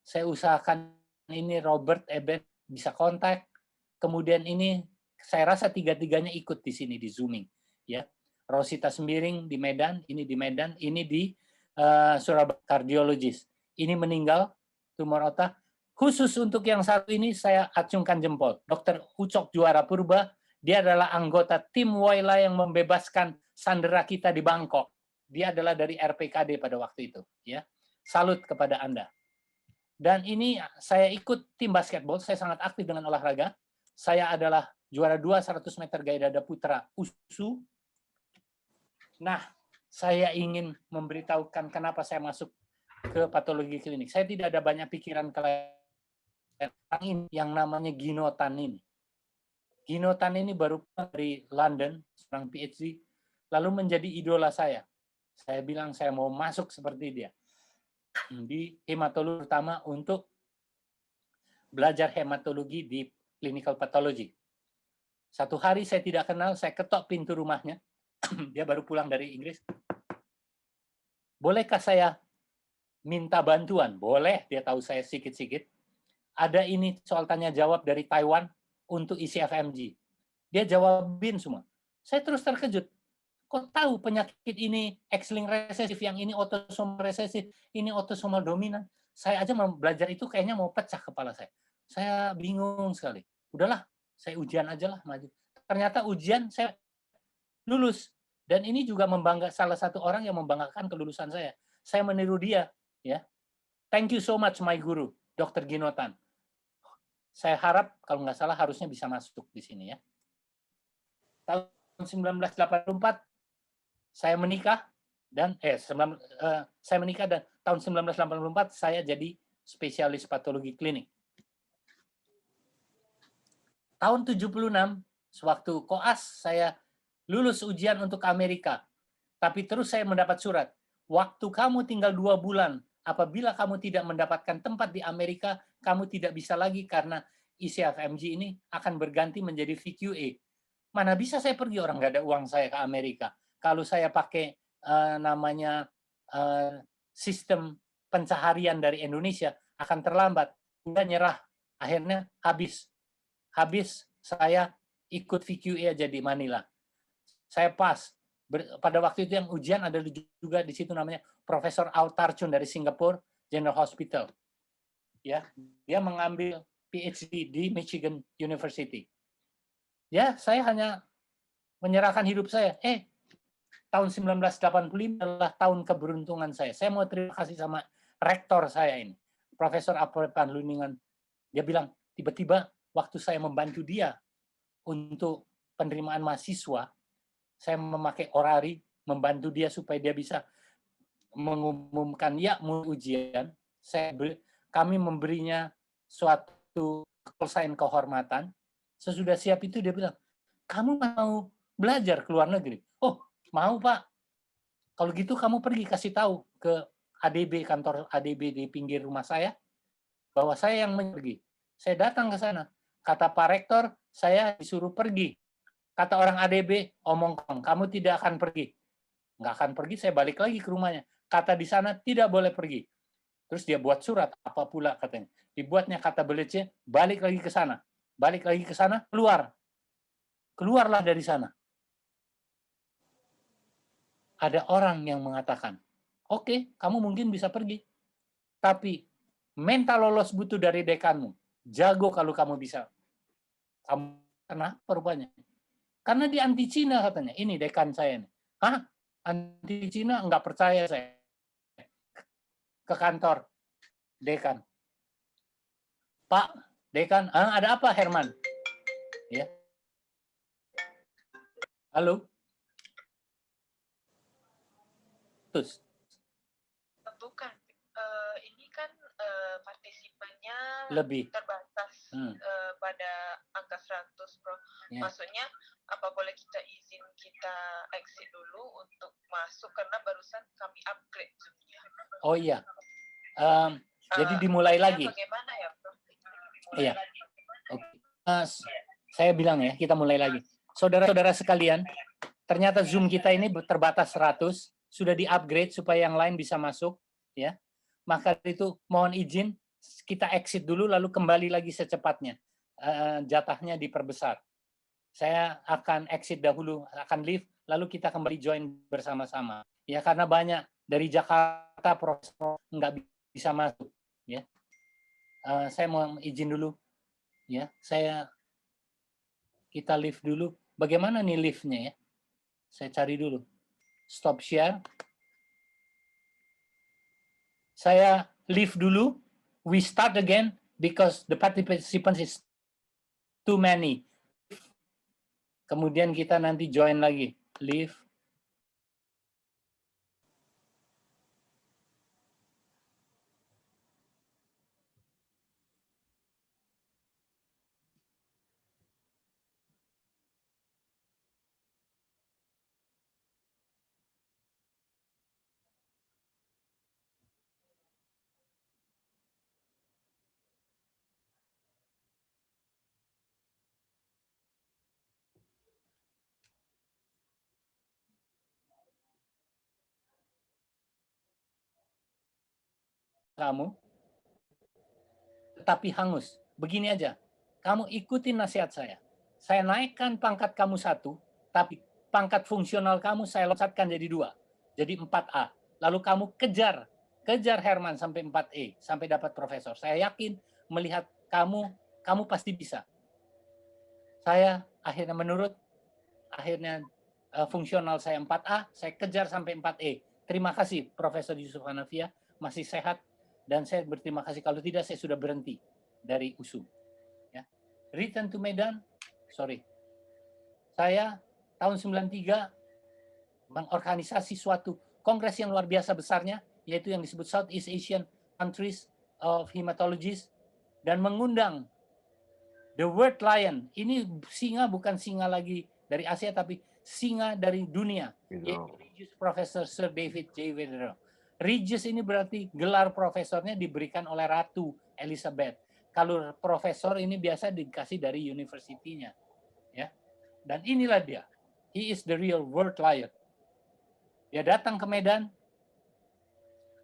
Saya usahakan ini Robert Eben bisa kontak. Kemudian ini saya rasa tiga-tiganya ikut di sini di Zooming, ya. Rosita Sembiring di Medan, ini di Surabaya, kardiologis. Ini meninggal tumor otak. Khusus untuk yang satu ini saya acungkan jempol. Dr. Ucok Juara Purba, dia adalah anggota tim Waila yang membebaskan sandera kita di Bangkok. Dia adalah dari RPKD pada waktu itu, ya. Salut kepada Anda. Dan ini saya ikut tim basketball, saya sangat aktif dengan olahraga. Saya adalah juara 2 100 meter gaya dada putra USU. Nah, saya ingin memberitahukan kenapa saya masuk ke patologi klinik. Saya tidak ada banyak pikiran yang namanya Gino Tan ini. Gino Tan ini baru dari London, seorang PhD, lalu menjadi idola saya. Saya bilang saya mau masuk seperti dia di hematologi, terutama untuk belajar hematologi di clinical pathology. Satu hari saya tidak kenal, saya ketok pintu rumahnya. Dia baru pulang dari Inggris. Bolehkah saya minta bantuan? Boleh, dia tahu saya sedikit-sedikit. Ada ini soal tanya jawab dari Taiwan untuk isi FMG. Dia jawabin semua. Saya terus terkejut. Kok tahu penyakit ini X-linked resesif, yang ini autosomal resesif, ini autosomal dominan. Saya aja mau belajar itu kayaknya mau pecah kepala saya. Saya bingung sekali. Udahlah, saya ujian aja lah maju. Ternyata ujian saya lulus. Dan ini juga salah satu orang yang membanggakan kelulusan saya. Saya meniru dia, ya. Thank you so much my guru, Dr. Gino Tan. Saya harap kalau nggak salah harusnya bisa masuk di sini, ya. Tahun 1984 saya menikah dan tahun 1984 saya jadi spesialis patologi klinik. Tahun 76 sewaktu koas saya lulus ujian untuk Amerika. Tapi terus saya mendapat surat, waktu kamu tinggal 2 bulan, apabila kamu tidak mendapatkan tempat di Amerika, kamu tidak bisa lagi karena ICFMG ini akan berganti menjadi VQA. Mana bisa saya pergi, orang nggak ada uang saya ke Amerika. Kalau saya pakai sistem pencaharian dari Indonesia akan terlambat. Udah nyerah, akhirnya habis saya ikut VQA aja di Manila. Saya pas. Pada waktu itu yang ujian ada juga di situ namanya Profesor Autarchun dari Singapore General Hospital. Ya, dia mengambil PhD di Michigan University. Ya, saya hanya menyerahkan hidup saya. Tahun 1985 adalah tahun keberuntungan saya. Saya mau terima kasih sama rektor saya ini, Profesor Alfred van Luningen. Dia bilang, tiba-tiba waktu saya membantu dia untuk penerimaan mahasiswa, saya memakai orari, membantu dia supaya dia bisa mengumumkan ujian. Kami memberinya suatu sign kehormatan. Sesudah siap itu dia bilang, kamu mau belajar ke luar negeri? Oh, mau Pak. Kalau gitu kamu pergi kasih tahu ke ADB, kantor ADB di pinggir rumah saya, bahwa saya yang pergi. Saya datang ke sana. Kata Pak Rektor, saya disuruh pergi. Kata orang ADB, omong kong, kamu tidak akan pergi. Nggak akan pergi, saya balik lagi ke rumahnya. Kata di sana, tidak boleh pergi. Terus dia buat surat, apa pula katanya. Dibuatnya kata Belece, balik lagi ke sana. Balik lagi ke sana, keluar. Keluarlah dari sana. Ada orang yang mengatakan, oke, kamu mungkin bisa pergi. Tapi mental lolos butuh dari dekanmu. Jago kalau kamu bisa. Kamu kenapa rupanya? Karena dia anti Cina katanya. Ini dekan saya nih. Hah? Anti Cina? Enggak percaya saya. Ke kantor dekan. Pak, dekan, ada apa Herman? Ya. Halo? Terus?
Bukan. Ini kan partisipannya
Lebih
terbatas pada angka 100, Bro.
Ya.
Maksudnya, apa boleh kita izin kita exit dulu untuk masuk, karena barusan kami upgrade Zoom-nya.
Oh iya. Jadi dimulai lagi.
Bagaimana ya, Bro?
Iya. Oke. Saya bilang ya, kita mulai lagi. Saudara-saudara sekalian, ternyata Zoom kita ini terbatas 100, sudah di-upgrade supaya yang lain bisa masuk, ya. Maka itu mohon izin kita exit dulu lalu kembali lagi secepatnya. Jatahnya diperbesar. Saya akan exit dahulu, akan leave, lalu kita kembali join bersama-sama. Ya, karena banyak dari Jakarta profesor nggak bisa masuk, ya. Saya mau izin dulu, ya. Kita leave dulu. Bagaimana nih leave-nya ya? Saya cari dulu. Stop share. Saya leave dulu. We start again because the participants is too many. Kemudian kita nanti join lagi. Leave. Kamu tetapi hangus. Begini aja, kamu ikutin nasihat saya. Saya naikkan pangkat kamu 1, tapi pangkat fungsional kamu saya loncatkan jadi 2, jadi 4A. Lalu kamu kejar Herman sampai 4E, sampai dapat profesor. Saya yakin melihat kamu pasti bisa. Saya akhirnya fungsional saya 4A, saya kejar sampai 4E. Terima kasih Profesor Yusuf Hanafia, masih sehat. Dan saya berterima kasih, kalau tidak saya sudah berhenti dari USU. Ya. Return to Medan, saya tahun 93 mengorganisasi suatu kongres yang luar biasa besarnya, yaitu yang disebut Southeast Asian Countries of Hematologists, dan mengundang The World Lion. Ini singa, bukan singa lagi dari Asia, tapi singa dari dunia, yaitu Regius Professor Sir David J. Wetherow. Regius ini berarti gelar profesornya diberikan oleh Ratu Elizabeth. Kalau profesor ini biasa dikasih dari universitinya, ya. Dan inilah dia. He is the real world lion. Dia datang ke Medan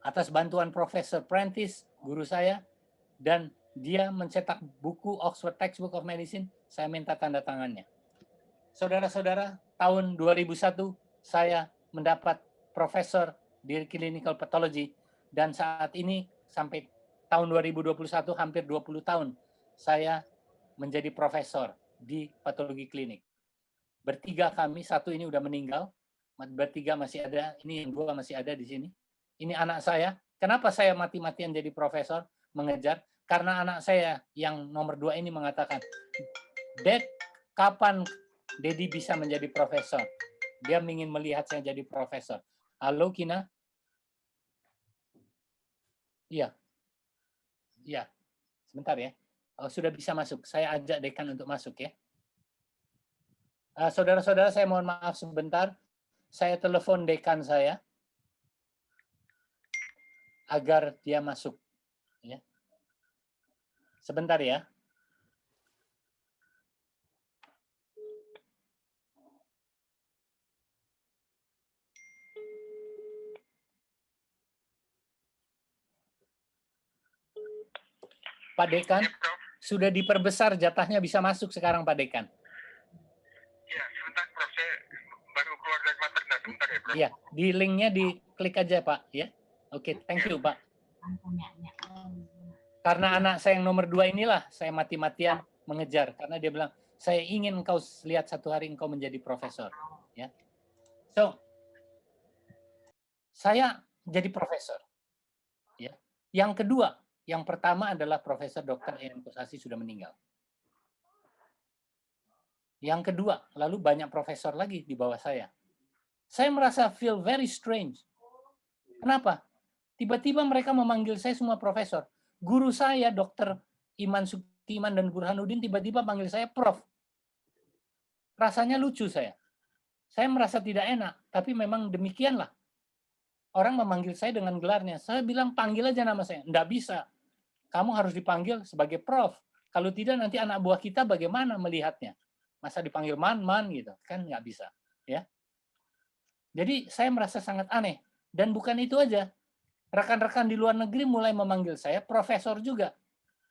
atas bantuan Profesor Prentice, guru saya, dan dia mencetak buku Oxford Textbook of Medicine. Saya minta tanda tangannya. Saudara-saudara, tahun 2001 saya mendapat profesor di clinical pathology, dan saat ini sampai tahun 2021 hampir 20 tahun saya menjadi profesor di patologi klinik. Bertiga kami, satu ini udah meninggal, bertiga masih ada, ini yang dua masih ada di sini. Ini anak saya. Kenapa saya mati-matian jadi profesor, mengejar? Karena anak saya yang nomor 2 ini mengatakan, Dad, kapan Dedi bisa menjadi profesor? Dia ingin melihat saya jadi profesor. Halo, Kina? Iya. Iya. Sebentar ya. Oh, sudah bisa masuk. Saya ajak dekan untuk masuk ya. Saudara-saudara, saya mohon maaf sebentar. Saya telepon dekan saya agar dia masuk. Ya. Sebentar ya. Pak Dekan,
Ya, Prof.
sudah diperbesar jatahnya bisa masuk sekarang Pak Dekan.
Ya, sebentar, Prof. Saya baru keluar dari materna. Sebentar ya, Prof.
Iya, di linknya diklik aja Pak. Ya, oke, thank you Pak. Karena anak saya yang nomor 2 inilah saya mati-matian mengejar. Karena dia bilang, saya ingin engkau lihat satu hari engkau menjadi profesor. Ya, so saya jadi profesor. Ya, yang kedua, yang pertama adalah Profesor Dr. Ian Kosasi sudah meninggal. Yang kedua, lalu banyak profesor lagi di bawah saya. Saya merasa feel very strange. Kenapa? Tiba-tiba mereka memanggil saya semua profesor. Guru saya, Dr. Iman Sukiman dan Burhanuddin, tiba-tiba panggil saya Prof. Rasanya lucu saya. Saya merasa tidak enak, tapi memang demikianlah. Orang memanggil saya dengan gelarnya. Saya bilang, panggil aja nama saya. Enggak bisa. Kamu harus dipanggil sebagai Prof. Kalau tidak nanti anak buah kita bagaimana melihatnya? Masa dipanggil man gitu, kan nggak bisa, ya. Jadi saya merasa sangat aneh. Dan bukan itu aja, rekan-rekan di luar negeri mulai memanggil saya profesor juga.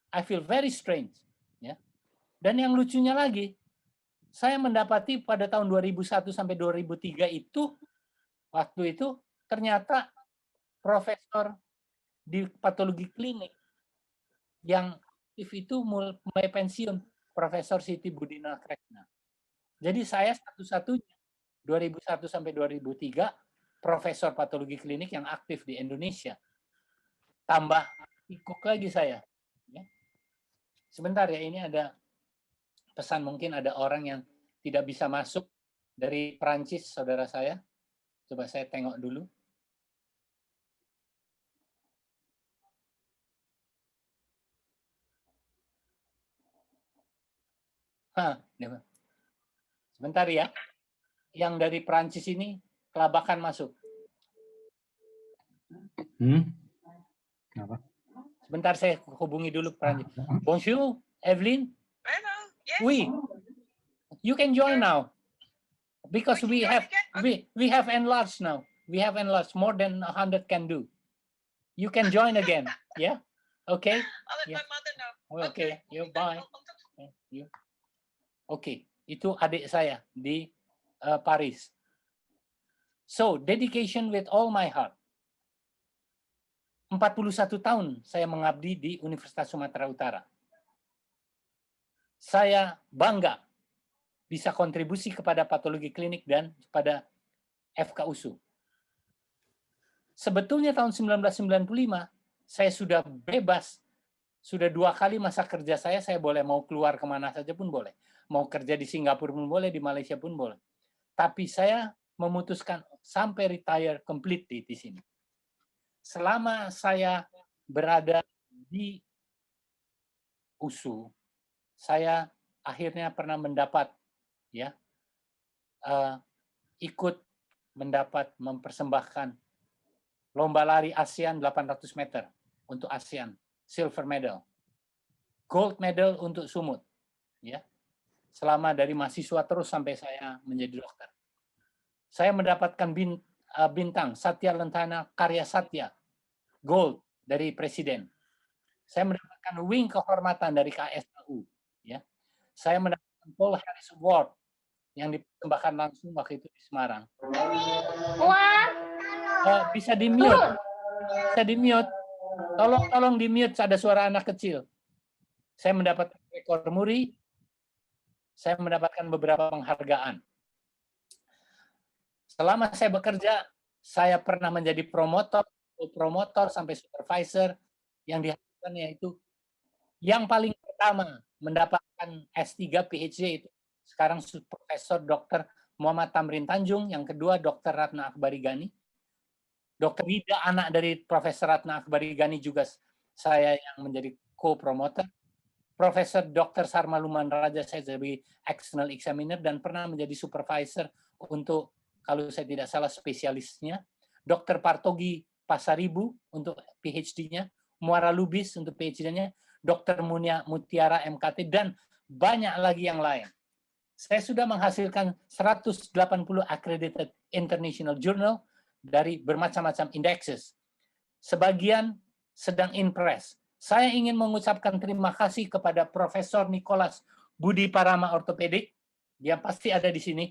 I feel very strange, ya. Dan yang lucunya lagi, saya mendapati pada tahun 2001 sampai 2003 itu, waktu itu ternyata profesor di patologi klinik yang aktif itu mulai pensiun, Profesor Siti Budina Kresna. Jadi saya satu-satunya 2001 sampai 2003 profesor patologi klinik yang aktif di Indonesia. Tambah ikut lagi saya. Ya. Sebentar ya, ini ada pesan, mungkin ada orang yang tidak bisa masuk dari Perancis, saudara saya. Coba saya tengok dulu. Sebentar ya. Yang dari Perancis ini kelabakan masuk.
Apa?
Sebentar saya hubungi dulu Perancis. Bonjour, Evelyn.
Hello. Yes.
Oui, you can join now because we have enlarged now. We have enlarged, more than 100 can do. You can join again. Yeah. Okay.
I'll let
Yeah.
my mother know.
Okay. You bye.
I'll talk to
You. Oke, itu adik saya di Paris. So, dedication with all my heart. 41 tahun saya mengabdi di Universitas Sumatera Utara. Saya bangga bisa kontribusi kepada patologi klinik dan kepada FKUSU. Sebetulnya tahun 1995 saya sudah bebas, sudah 2 kali masa kerja saya boleh mau keluar kemana saja pun boleh. Mau kerja di Singapura pun boleh, di Malaysia pun boleh. Tapi saya memutuskan sampai retire completely di sini. Selama saya berada di USU, saya akhirnya pernah mendapat ikut mendapat mempersembahkan lomba lari ASEAN 800 meter untuk ASEAN, silver medal, gold medal untuk Sumut, ya. Selama dari mahasiswa terus sampai saya menjadi dokter. Saya mendapatkan bintang Satya Lentana Karya Satya, gold dari Presiden. Saya mendapatkan wing kehormatan dari KSAU. Ya. Saya mendapatkan Paul Harris Award yang dipersembahkan langsung waktu itu di Semarang. Bisa di-mute. Bisa di-mute. Tolong di-mute, ada suara anak kecil. Saya mendapatkan rekor muri, saya mendapatkan beberapa penghargaan. Selama saya bekerja, saya pernah menjadi promotor sampai supervisor. Yang diharapkan yaitu yang paling pertama mendapatkan S3 PhD itu sekarang Profesor Dr. Muhammad Tamrin Tanjung, yang kedua Dr. Ratna Akbarigani. Dr. Rida, anak dari Profesor Ratna Akbarigani, juga saya yang menjadi co-promoter. Profesor Dr. Sarma Luman Raja, saya jadi external examiner dan pernah menjadi supervisor untuk, kalau saya tidak salah, spesialisnya. Dr. Partogi Pasaribu untuk PhD-nya, Muara Lubis untuk PhD-nya, Dr. Munia Mutiara MKT, dan banyak lagi yang lain. Saya sudah menghasilkan 180 accredited international journal dari bermacam-macam indexes. Sebagian sedang in press. Saya ingin mengucapkan terima kasih kepada Profesor Nicholas Budi Parama Ortopedik. Dia pasti ada di sini.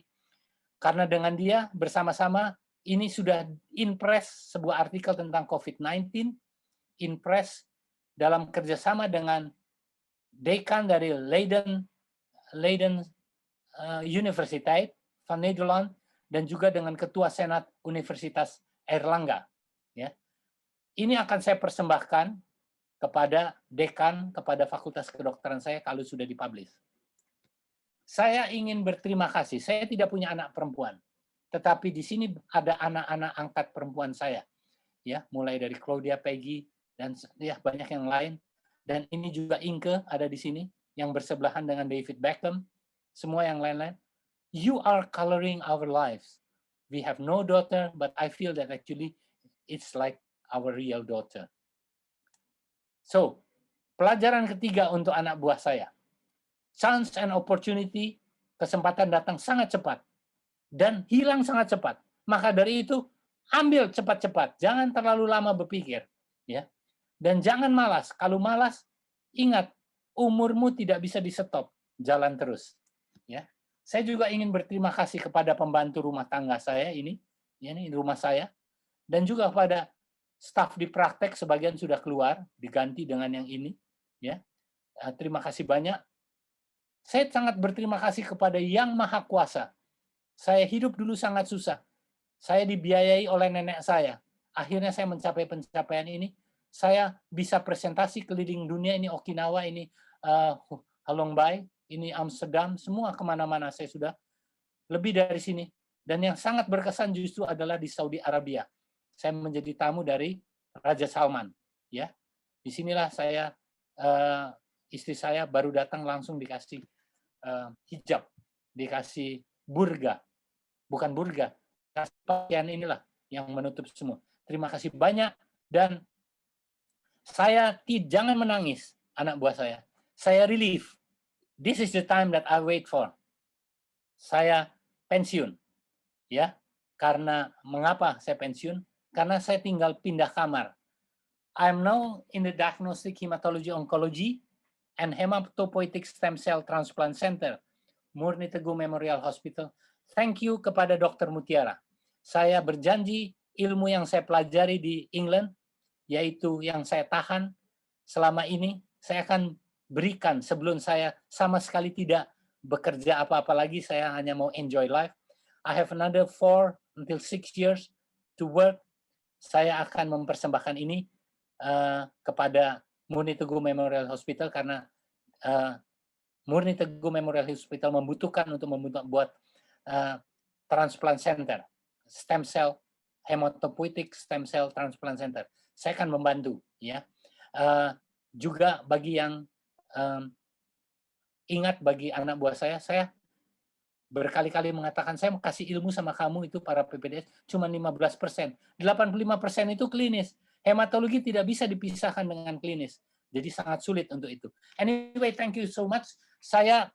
Karena dengan dia bersama-sama ini sudah in press sebuah artikel tentang COVID-19, in press dalam kerjasama dengan dekan dari Leiden Universiteit van Nederland dan juga dengan Ketua Senat Universitas Airlangga. Ya. Ini akan saya persembahkan kepada dekan, kepada fakultas kedokteran saya kalau sudah dipublish. Saya ingin berterima kasih. Saya tidak punya anak perempuan, tetapi di sini ada anak-anak angkat perempuan saya, ya, mulai dari Claudia, Peggy, dan ya banyak yang lain. Dan ini juga Inke ada di sini yang bersebelahan dengan David Beckham, semua yang lain-lain. You are coloring our lives. We have no daughter, but I feel that actually it's like our real daughter. So, pelajaran ketiga untuk anak buah saya. Chance and opportunity, kesempatan datang sangat cepat dan hilang sangat cepat. Maka dari itu, ambil cepat-cepat, jangan terlalu lama berpikir, ya. Dan jangan malas. Kalau malas, ingat, umurmu tidak bisa di-stop, jalan terus, ya. Saya juga ingin berterima kasih kepada pembantu rumah tangga saya ini rumah saya, dan juga kepada staf di praktek, sebagian sudah keluar, diganti dengan yang ini, ya. Terima kasih banyak. Saya sangat berterima kasih kepada Yang Maha Kuasa. Saya hidup dulu sangat susah. Saya dibiayai oleh nenek saya. Akhirnya saya mencapai pencapaian ini. Saya bisa presentasi keliling dunia, ini Okinawa, ini Halong Bay, ini Amsterdam, semua kemana-mana saya sudah. Lebih dari sini. Dan yang sangat berkesan justru adalah di Saudi Arabia. Saya menjadi tamu dari Raja Salman. Ya, disinilah saya, istri saya baru datang langsung dikasih hijab, dikasih burga, bukan burga, kasih pakaian inilah yang menutup semua. Terima kasih banyak, dan saya jangan menangis, anak buah saya. Saya relief. This is the time that I wait for. Saya pensiun, ya. Karena mengapa saya pensiun? Karena saya tinggal pindah kamar. I'm now in the Diagnostic Hematology Oncology and Hematopoietic Stem Cell Transplant Center, Murni Teguh Memorial Hospital. Thank you kepada Dr. Mutiara. Saya berjanji ilmu yang saya pelajari di England, yaitu yang saya tahan selama ini, saya akan berikan sebelum saya sama sekali tidak bekerja apa-apa lagi, saya hanya mau enjoy life. I have another 4 until 6 years to work. Saya akan mempersembahkan ini kepada Murni Teguh Memorial Hospital karena Murni Teguh Memorial Hospital membutuhkan untuk membuat transplant center, stem cell, hematopoietic stem cell transplant center. Saya akan membantu, ya. Juga bagi yang ingat, bagi anak buah saya berkali-kali mengatakan, saya mau kasih ilmu sama kamu itu para PPDS cuma 15%. 85% itu klinis. Hematologi tidak bisa dipisahkan dengan klinis. Jadi sangat sulit untuk itu. Anyway, thank you so much. Saya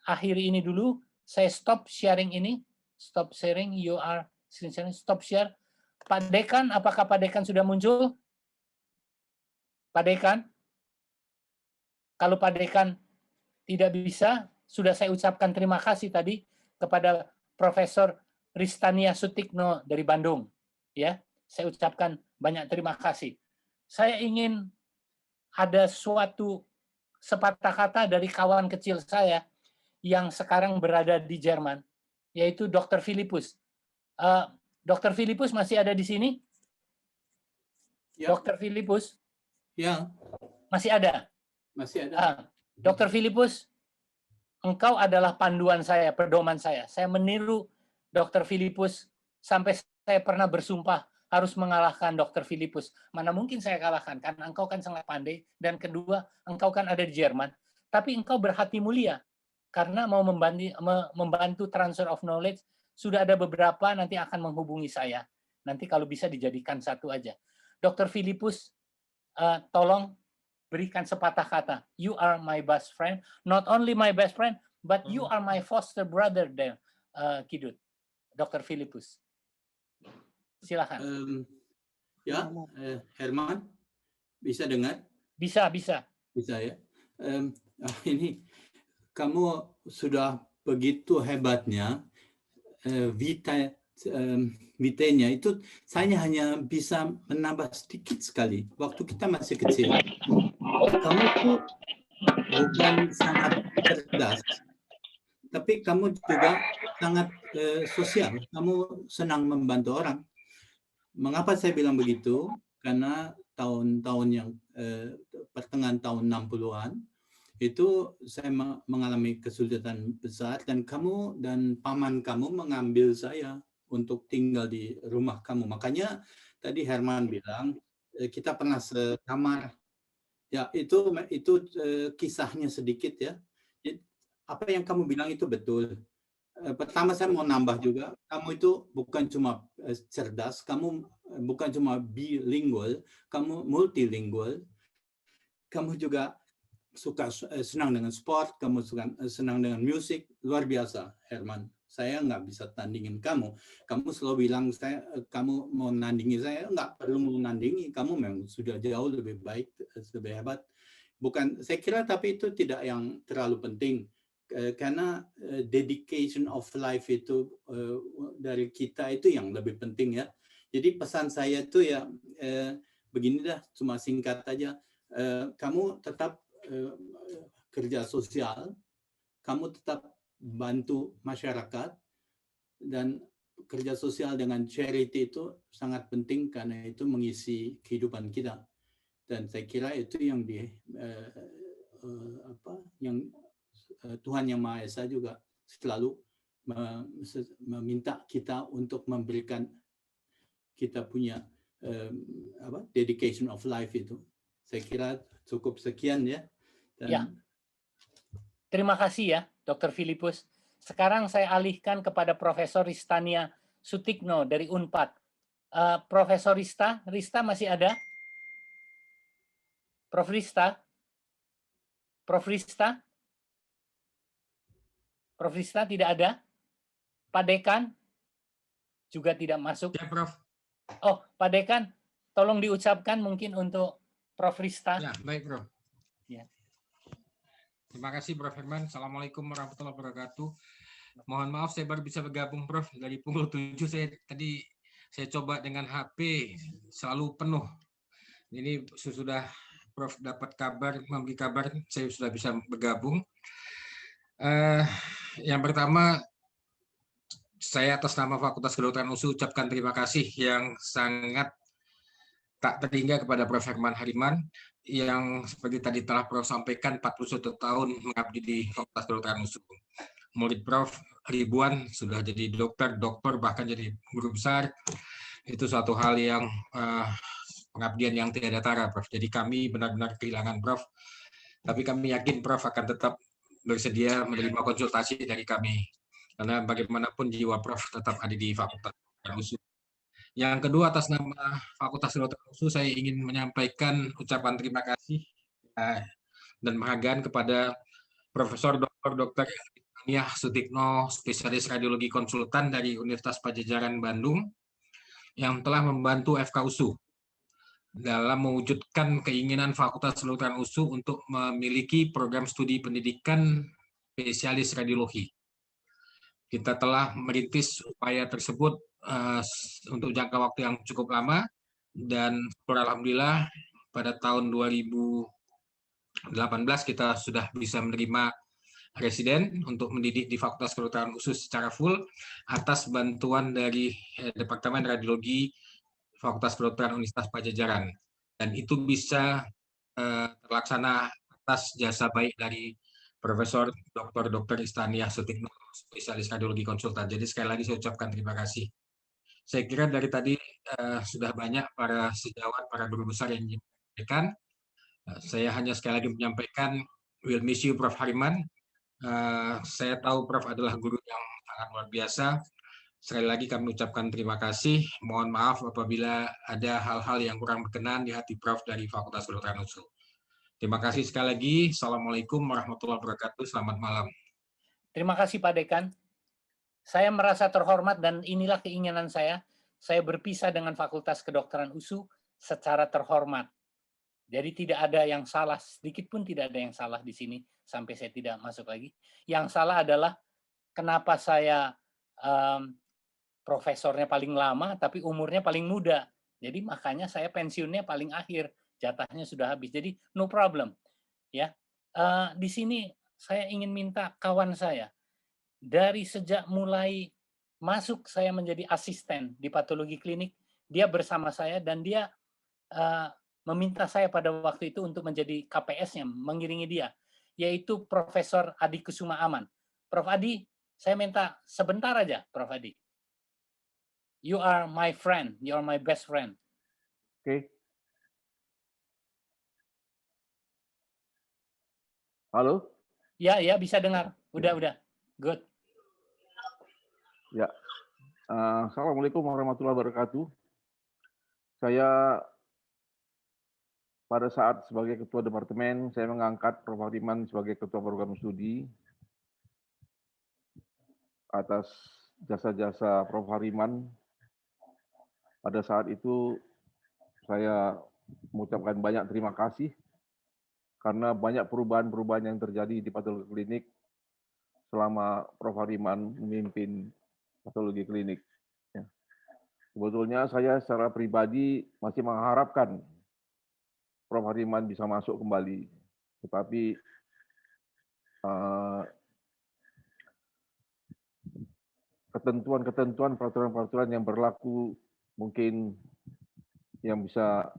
akhiri ini dulu. Saya stop sharing ini. Stop sharing. You are sharing. Stop share. Pak Dekan, apakah Pak Dekan sudah muncul? Pak Dekan? Kalau Pak Dekan tidak bisa, sudah saya ucapkan terima kasih tadi kepada Profesor Ristania Sutikno dari Bandung. Ya, saya ucapkan banyak terima kasih. Saya ingin ada suatu sepatah kata dari kawan kecil saya yang sekarang berada di Jerman, yaitu Dr. Philippus. Dr. Philippus masih ada di sini?
Ya.
Dr. Philippus
Ya,
masih ada?
masih ada.
Dr. Philippus, engkau adalah panduan saya, pedoman saya. Saya meniru Dr. Philippus sampai saya pernah bersumpah harus mengalahkan Dr. Philippus. Mana mungkin saya kalahkan, karena engkau kan sangat pandai, dan kedua, engkau kan ada di Jerman. Tapi engkau berhati mulia, karena mau membantu transfer of knowledge. Sudah ada beberapa, nanti akan menghubungi saya. Nanti kalau bisa dijadikan satu aja. Dr. Philippus, tolong berikan sepatah kata. You are my best friend. Not only my best friend, but you are my foster brother there, Kidut. Dr. Philippus. Silakan.
Ya, Herman, bisa dengar?
Bisa.
Bisa ya. Ini kamu sudah begitu hebatnya, vitenya itu saya hanya bisa menambah sedikit sekali. Waktu kita masih kecil, kamu tuh bukan sangat cerdas, tapi kamu juga sangat sosial. Kamu senang membantu orang. Mengapa saya bilang begitu? Karena tahun-tahun yang pertengahan tahun 60-an itu saya mengalami kesulitan besar, dan kamu dan paman kamu mengambil saya untuk tinggal di rumah kamu. Makanya tadi Herman bilang kita pernah sekamar. Ya, itu kisahnya sedikit ya. Apa yang kamu bilang itu betul. Pertama saya mau nambah juga, kamu itu bukan cuma cerdas, kamu bukan cuma bilingual, kamu multilingual. Kamu juga senang dengan sport, kamu senang dengan musik, luar biasa, Herman. Saya nggak bisa tandingin kamu. Kamu selalu bilang kamu mau nandingi saya, nggak perlu menandingi. Kamu memang sudah jauh lebih baik, lebih hebat. Bukan, saya kira, tapi itu tidak yang terlalu penting. Karena dedication of life itu dari kita itu yang lebih penting ya. Jadi pesan saya itu ya begini dah, cuma singkat aja. Kamu tetap kerja sosial, kamu tetap bantu masyarakat, dan kerja sosial dengan charity itu sangat penting karena itu mengisi kehidupan kita. Dan saya kira itu yang Tuhan Yang Maha Esa juga selalu meminta kita untuk memberikan kita punya dedication of life itu. Saya kira cukup sekian ya. Dan
ya. Terima kasih ya, Dr. Philippus. Sekarang saya alihkan kepada Profesor Ristania Sutikno dari Unpad. Profesor Rista masih ada? Prof. Rista? Prof. Rista tidak ada? Pak Dekan juga tidak masuk?
Ya, Prof.
Oh, Pak Dekan, tolong diucapkan mungkin untuk Prof. Rista.
Ya, baik, Prof.
Ya.
Terima kasih, Prof. Herman. Assalamualaikum warahmatullahi wabarakatuh. Mohon maaf saya baru bisa bergabung, Prof. Dari pukul 7 saya coba dengan HP selalu penuh. Ini sudah Prof dapat memberi kabar, saya sudah bisa bergabung. Yang pertama, saya atas nama Fakultas Kedokteran UNSU ucapkan terima kasih yang sangat tak terhingga kepada Prof. Herman Hariman yang seperti tadi telah Prof sampaikan 41 tahun mengabdi di Fakultas Kedokteran UNSU. Murid Prof ribuan, sudah jadi dokter, bahkan jadi guru besar. Itu suatu hal yang pengabdian yang tiada tara, Prof. Jadi kami benar-benar kehilangan Prof. Tapi kami yakin Prof akan tetap bersedia menerima konsultasi dari kami. Karena bagaimanapun jiwa Prof tetap ada di Fakultas Kedokteran UNSU. Yang kedua, atas nama Fakultas Kedokteran UNSU, saya ingin menyampaikan ucapan terima kasih dan penghargaan kepada Profesor Dr. Ristania Sutikno, spesialis radiologi konsultan dari Universitas Padjadjaran Bandung, yang telah membantu FKUSU dalam mewujudkan keinginan Fakultas Kedokteran UNSU untuk memiliki program studi pendidikan spesialis radiologi. Kita telah merintis upaya tersebut untuk jangka waktu yang cukup lama, dan alhamdulillah pada tahun 2017 kita sudah bisa menerima residen untuk mendidik di Fakultas Kedokteran Usus secara full atas bantuan dari Departemen Radiologi Fakultas Kedokteran Universitas Pajajaran. Dan itu bisa terlaksana atas jasa baik dari Profesor Dr. Istania Sutikno, spesialis radiologi konsultan. Jadi sekali lagi saya ucapkan terima kasih. Saya kira dari tadi sudah banyak para sejawat, para guru besar yang menyampaikan. Saya hanya sekali lagi menyampaikan, we'll miss you Prof. Hariman. Saya tahu Prof adalah guru yang sangat luar biasa. Sekali lagi kami ucapkan terima kasih. Mohon maaf apabila ada hal-hal yang kurang berkenan di hati Prof dari Fakultas Kedokteran UNSU. Terima kasih sekali lagi. Assalamualaikum warahmatullahi wabarakatuh. Selamat malam.
Terima kasih Pak Dekan. Saya merasa terhormat dan inilah keinginan saya. Saya berpisah dengan Fakultas Kedokteran UNSU secara terhormat. Jadi tidak ada yang salah, sedikit pun tidak ada yang salah di sini sampai saya tidak masuk lagi. Yang salah adalah kenapa saya profesornya paling lama tapi umurnya paling muda. Jadi makanya saya pensiunnya paling akhir, jatahnya sudah habis. Jadi no problem. Ya, di sini saya ingin minta kawan saya dari sejak mulai masuk saya menjadi asisten di patologi klinik, dia bersama saya dan dia meminta saya pada waktu itu untuk menjadi KPS-nya, mengiringi dia, yaitu Profesor Adi Kusuma Aman. Prof. Adi, saya minta sebentar aja, Prof. Adi. You are my friend, you are my best friend.
Oke. Halo?
Ya, ya bisa dengar. Udah. Good.
Ya. Assalamualaikum warahmatullahi wabarakatuh. Saya pada saat sebagai ketua departemen, saya mengangkat Prof. Hariman sebagai ketua program studi atas jasa-jasa Prof. Hariman. Pada saat itu saya mengucapkan banyak terima kasih karena banyak perubahan-perubahan yang terjadi di patologi klinik selama Prof. Hariman memimpin patologi klinik. Sebetulnya saya secara pribadi masih mengharapkan Prof. Hariman bisa masuk kembali, tetapi ketentuan-ketentuan, peraturan-peraturan yang berlaku mungkin yang bisa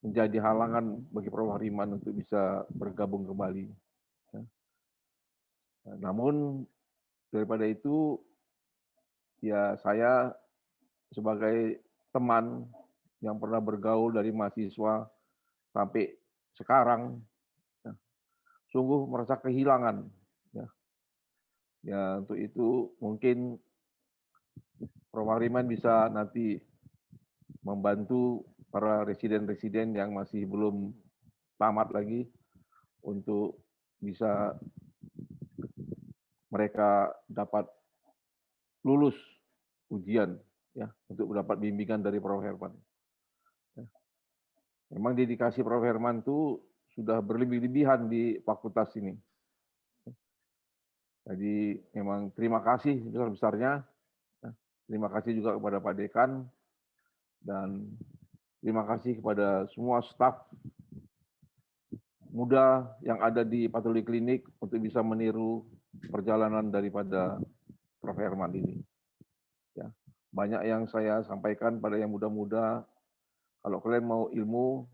menjadi halangan bagi Prof. Hariman untuk bisa bergabung kembali. Namun daripada itu, ya saya sebagai teman yang pernah bergaul dari mahasiswa sampai sekarang, sungguh merasa kehilangan. Ya, untuk itu mungkin Prof. Hariman bisa nanti membantu para residen-residen yang masih belum tamat lagi untuk bisa mereka dapat lulus ujian, ya, untuk mendapat bimbingan dari Prof. Herman. Memang dedikasi Prof. Herman itu sudah berlebih-lebihan di fakultas ini. Jadi memang terima kasih besar-besarnya. Terima kasih juga kepada Pak Dekan dan terima kasih kepada semua staf muda yang ada di patologi klinik untuk bisa meniru perjalanan daripada Prof. Herman ini. Ya, banyak yang saya sampaikan pada yang muda-muda. Kalau kalian mau ilmu,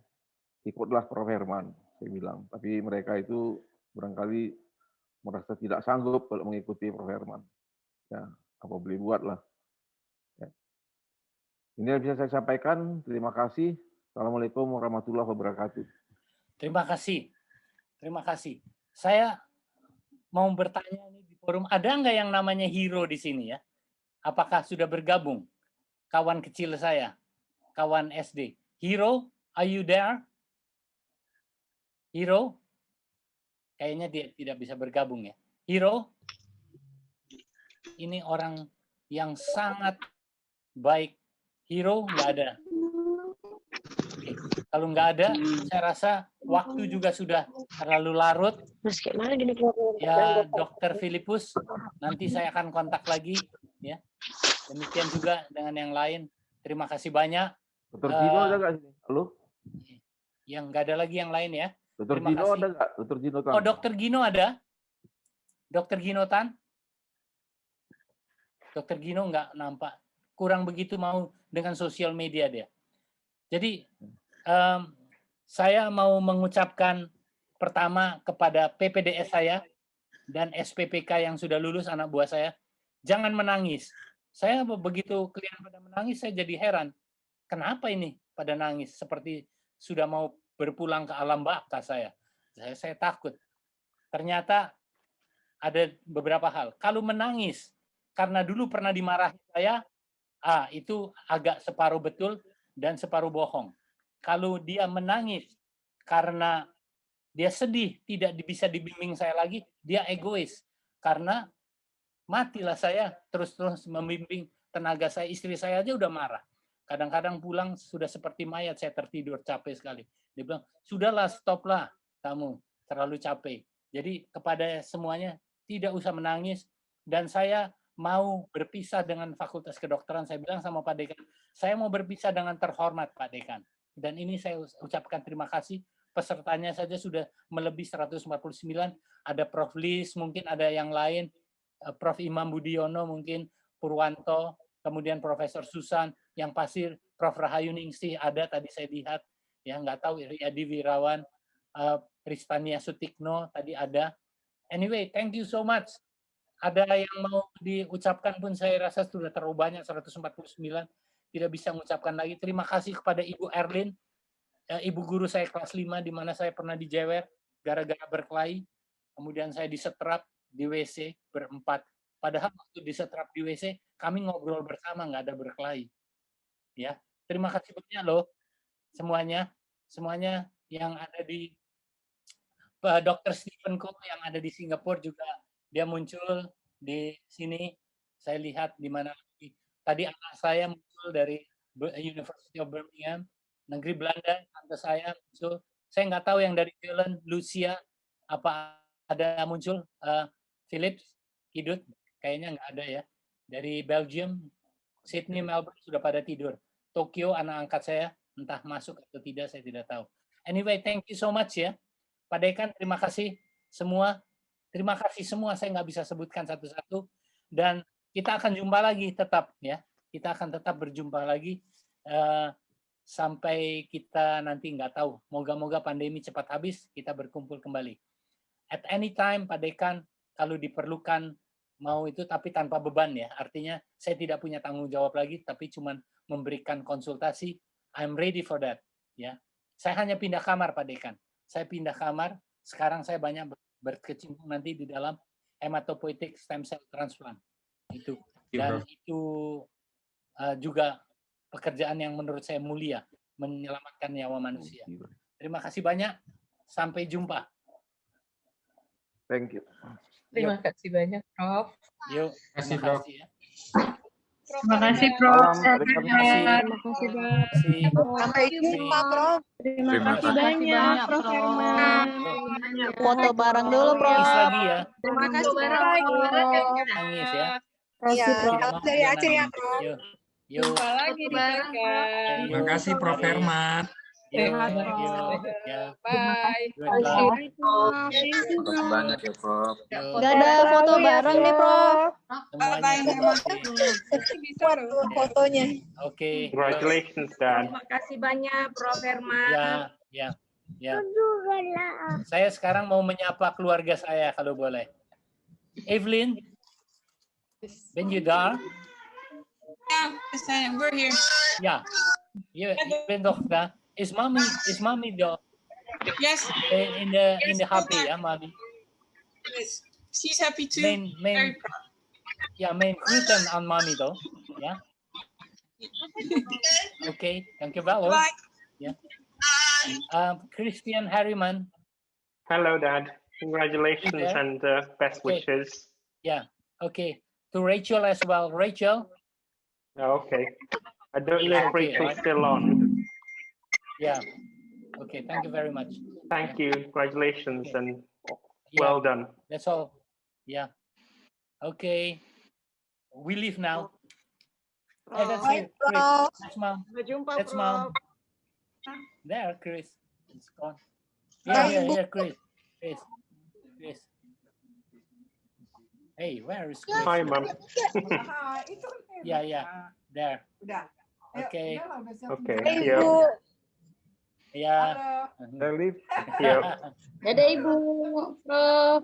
ikutlah Prof. Herman, saya bilang. Tapi mereka itu barangkali merasa tidak sanggup kalau mengikuti Prof. Herman. Ya, apa boleh buatlah. Ya. Ini yang bisa saya sampaikan. Terima kasih. Assalamualaikum warahmatullahi wabarakatuh.
Terima kasih. Terima kasih. Saya mau bertanya nih di forum, ada nggak yang namanya Hero di sini ya? Apakah sudah bergabung? Kawan kecil saya, kawan SD. Hero, are you there? Hero? Kayaknya dia tidak bisa bergabung ya. Hero? Ini orang yang sangat baik. Hero nggak ada. Oke. Kalau nggak ada, saya rasa waktu juga sudah terlalu larut. Ya, Dr. Filipus, nanti saya akan kontak lagi. Ya, demikian juga dengan yang lain. Terima kasih banyak.
Dr. Vino ada nggak sini? Halo?
Yang nggak ada lagi yang lain ya.
Dr.
Terima
Gino
kasih.
ada nggak? Dr. Gino Tan?
Oh, Dr. Gino ada? Dr. Gino Tan? Dr. Gino nggak nampak. Kurang begitu mau dengan sosial media dia. Jadi, saya mau mengucapkan pertama kepada PPDS saya dan SPPK yang sudah lulus anak buah saya, jangan menangis. Saya begitu kalian pada menangis, saya jadi heran. Kenapa ini pada nangis? Seperti sudah mau berpulang ke alam baka saya. Saya takut. Ternyata ada beberapa hal. Kalau menangis karena dulu pernah dimarahi saya, itu agak separuh betul dan separuh bohong. Kalau dia menangis karena dia sedih, tidak bisa dibimbing saya lagi, dia egois. Karena matilah saya terus-terus membimbing tenaga saya, istri saya aja udah marah. Kadang-kadang pulang sudah seperti mayat, saya tertidur, capek sekali. Dia bilang, sudahlah, stoplah kamu, terlalu capek. Jadi kepada semuanya, tidak usah menangis. Dan saya mau berpisah dengan Fakultas Kedokteran. Saya bilang sama Pak Dekan, saya mau berpisah dengan terhormat Pak Dekan. Dan ini saya ucapkan terima kasih. Pesertanya saja sudah melebihi 149. Ada Prof. Lis, mungkin ada yang lain. Prof. Imam Budiono, mungkin Purwanto, kemudian Profesor Susan, yang pasti Prof. Rahayu Ningsih ada, tadi saya lihat. Ya, nggak tahu, Riyadi Wirawan, Pristania Sutikno, tadi ada. Anyway, thank you so much. Ada yang mau diucapkan pun saya rasa sudah terlalu banyak, 149. Tidak bisa mengucapkan lagi. Terima kasih kepada Ibu Erlin, ibu guru saya kelas 5, di mana saya pernah dijewer gara-gara berkelahi. Kemudian saya disetrap di WC berempat. Padahal waktu disetrap di WC, kami ngobrol bersama, nggak ada berkelahi. Ya, terima kasih banyak loh semuanya yang ada di Dr. Stephen Ko yang ada di Singapura juga, dia muncul di sini. Saya lihat di mana tadi anak saya muncul dari University of Birmingham, negeri Belanda, tante saya muncul. Saya nggak tahu yang dari Finland, Lucia, apa ada muncul, Philips, Kidut, kayaknya nggak ada ya. Dari Belgium, Sydney, Melbourne sudah pada tidur. Tokyo, anak angkat saya, entah masuk atau tidak, saya tidak tahu. Anyway, thank you so much ya. Pak Dekan, terima kasih semua. Terima kasih semua, saya nggak bisa sebutkan satu-satu. Dan kita akan jumpa lagi tetap ya. Kita akan tetap berjumpa lagi sampai kita nanti nggak tahu. Moga-moga pandemi cepat habis, kita berkumpul kembali. At any time, Pak Dekan, kalau diperlukan mau itu, tapi tanpa beban ya. Artinya saya tidak punya tanggung jawab lagi, tapi cuma memberikan konsultasi. I'm ready for that. Ya, saya hanya pindah kamar, Pak Dekan. Saya pindah kamar. Sekarang saya banyak berkecimpung nanti di dalam hematopoietic stem cell transplant. Itu. Dan itu juga pekerjaan yang menurut saya mulia, menyelamatkan nyawa manusia. Terima kasih banyak. Sampai jumpa.
Thank you.
Terima kasih banyak, Prof.
Yuk,
Terima kasih,
terima
Prof.
kasih ya.
Terima kasih, Prof.
Terima kasih.
Sampai jumpa, Prof.
Terima kasih banyak, Prof. Herman.
Foto bareng dulu, Prof.
Nangis lagi ya.
Terima kasih, Prof.
Nangis ya.
Iya,
Tidak mau
dari
dia
Aceh ya,
nangis.
Prof.
Yuk. Yuk.
Jumpa lagi di Tegal.
Terima kasih, Prof. Herman.
Yuk.
Terima
Yuk.
kasih.
Ya.
Bye.
Goodbye.
Terima kasih banyak ya, Prof.
Yuk.
Nggak ada foto bareng nih, Prof.
Semuanya terima kasih.
Bisa dong.
Fotonya.
Oke.
Congratulations, Dad.
Terima kasih banyak, Prof. Herman.
Ya. Saya sekarang mau menyapa keluarga saya kalau boleh. Evelyn, when you there?
Yeah, we're here.
Yeah. Evelyn dokter. Is mommy though?
Yes,
In the happy, ya, mommy.
yes. She's happy too.
Main
Very proud.
yeah, main groeten aan mommy though. Yeah. Okay, dankjewel hoor.
Bye.
Yeah. Christian Harriman.
Hello, Dad. Congratulations
Hey, Dad.
and best
Okay.
wishes.
Yeah. Okay. To Rachel as well. Rachel.
Okay. I don't know if
Okay,
Rachel's
right.
still on.
Yeah. Okay. Thank you very much.
Thank you. Congratulations
Okay.
and
Yeah.
well done.
That's all. Yeah. Okay. We leave now. Hey, that's
Bye,
it. Chris.
Prof.
That's mom.
Sampai jumpa,
That's mom. There, Chris. It's gone. Yeah, Chris. Hey, where is Chris?
Hi, Mom.
Yeah, there.
Udah.
Okay.
Okay,
Hai,
yeah.
Ibu.
Yeah.
I leave. Yeah.
Dadah, Ibu. Prof.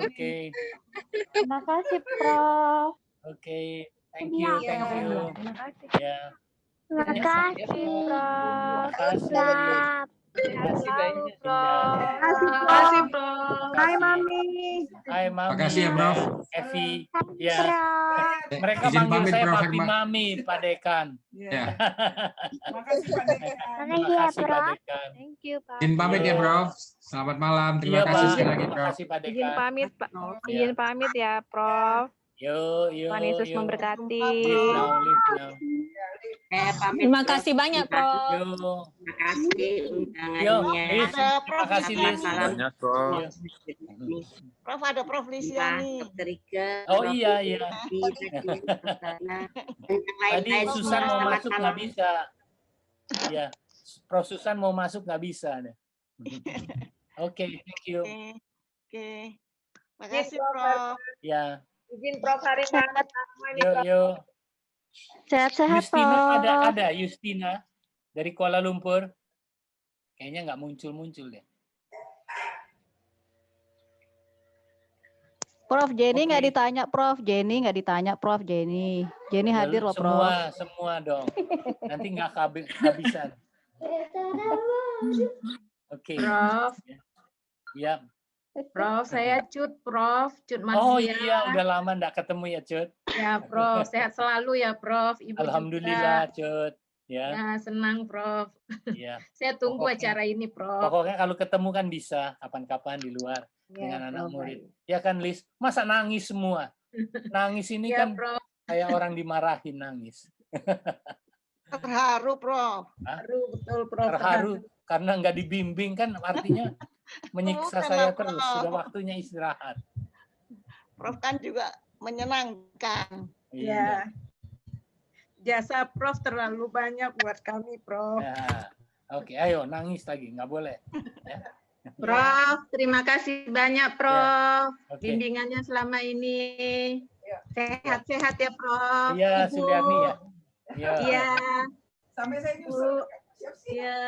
Okay.
Terima kasih, Prof.
Okay. Thank you.
Terima kasih.
Yeah.
Terima kasih, Prof.
Terima kasih.
Selalu, Prof.
Terima kasih, Prof.
Hai,
Mami.
Hai, Mami.
Makasih ya, Prof.
Evi. Ya.
Prof.
Mereka
Izin
manggil
pamit,
saya
Prof.
Papi Mami, Pak Dekan.
Ya.
Makasih Pak Dekan.
Terima kasih, Pak Dekan.
Thank you, Pak.
Izin pamit ya, Prof. Selamat malam. Terima
Iya,
kasih
Pak.
sekali lagi,
Terima
Prof.
kasih, Pak
Izin
Dekan.
pamit, Pak.
Ya.
Izin pamit ya, Prof.
Yo.
Tuhan Yesus memberkati.
Live now.
Terima kasih banyak, Prof.
Yo.
Terima kasih
Yo,
undangannya.
Liz. Terima kasih, Liz.
Banyak, Prof.
Prof, ada Prof Lisiani. Dr. Ika.
Oh iya. Tadi
Lain-lain
Susan
semua,
mau
selamat
masuk
malam.
nggak bisa. Ya, Prof Susan mau masuk nggak bisa. Oke, thank you.
Oke. Makasih, Prof.
Ya,
Izin Prof hari pertama ini, Prof.
yo.
Sehat-sehat,
Justina
Prof.
ada Justina dari Kuala Lumpur. Kayaknya nggak muncul deh.
Prof Jenny
Oke.
nggak ditanya, Prof Jenny nggak ditanya, Prof Jenny. Jenny hadir loh, Prof.
Semua dong. Nanti nggak kehabisan. Oke.
Prof.
Ya.
Prof, saya Cut, Prof. Cut Marsia.
Oh iya, udah lama nggak ketemu ya, Cut.
Ya, Prof. Sehat selalu ya, Prof. Ibu
Alhamdulillah,
juga.
Cut. Ya.
Ya, senang, Prof.
Ya.
Saya tunggu
Pokoknya-
acara ini, Prof.
Pokoknya kalau ketemu kan bisa kapan-kapan di luar
Ya,
dengan anak
Prof.
murid. Ya kan, Liz? Masa nangis semua? Nangis ini
Ya,
kan
Prof.
kayak orang dimarahin nangis.
Terharu, Prof.
Terharu, betul, Prof.
Terharu karena nggak dibimbing kan artinya menyiksa
Bukan
saya
lah,
terus.
Prof.
Sudah waktunya istirahat.
Prof kan juga menyenangkan.
Ya. Jasa Prof terlalu banyak buat kami, Prof.
Ya. Oke, ayo nangis lagi, nggak boleh. Ya.
Prof, terima kasih banyak, Prof.
Oke.
Bimbingannya selama ini. Sehat-sehat ya, Prof.
Iya,
Ibu.
Suliani ya. Iya.
Iya.
Sampai saya
Bu.
nyusul. Siap-siap.
Iya.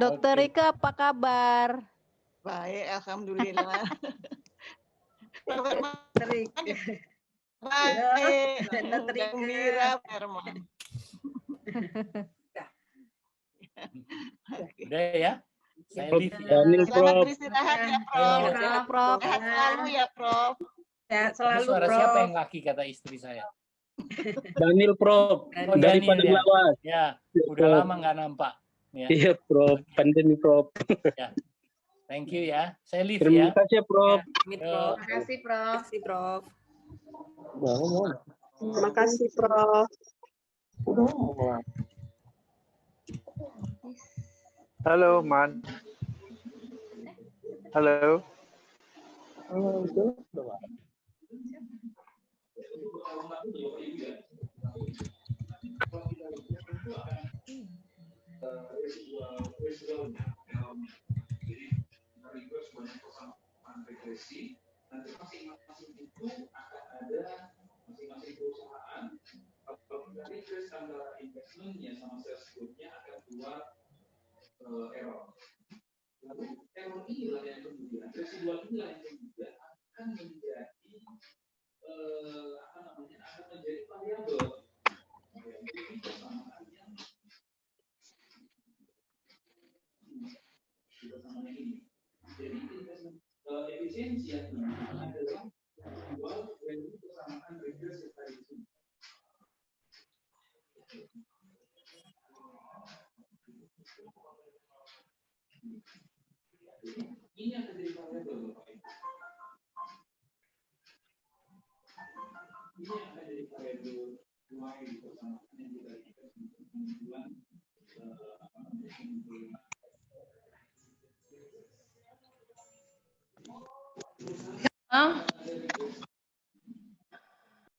Dokter Rika apa kabar?
Baik, alhamdulillah.
Terik.
Baik,
Dokter Rika.
gembira, Herman.
Udah ya. Saya live ya.
Daniel,
Selamat
Prof.
beristirahat ya,
Ayo.
Prof.
Ya, Prof.
Sehat selalu ya, Prof.
Sehat
Ini
selalu,
suara
Prof.
siapa yang laki kata istri saya?
Daniel, Prof.
Oh,
Dari
Daniel
Padang
ya.
Lawas.
Ya, udah
Prof.
lama nggak nampak. Ya.
Iya, Prof. Pandemi, Prof.
Thank you ya. Saya live
Terima
ya.
kasih ya, Prof.
Yo.
Terima kasih, Prof.
Wow.
Terima kasih, Prof.
Halo, Man. Halo.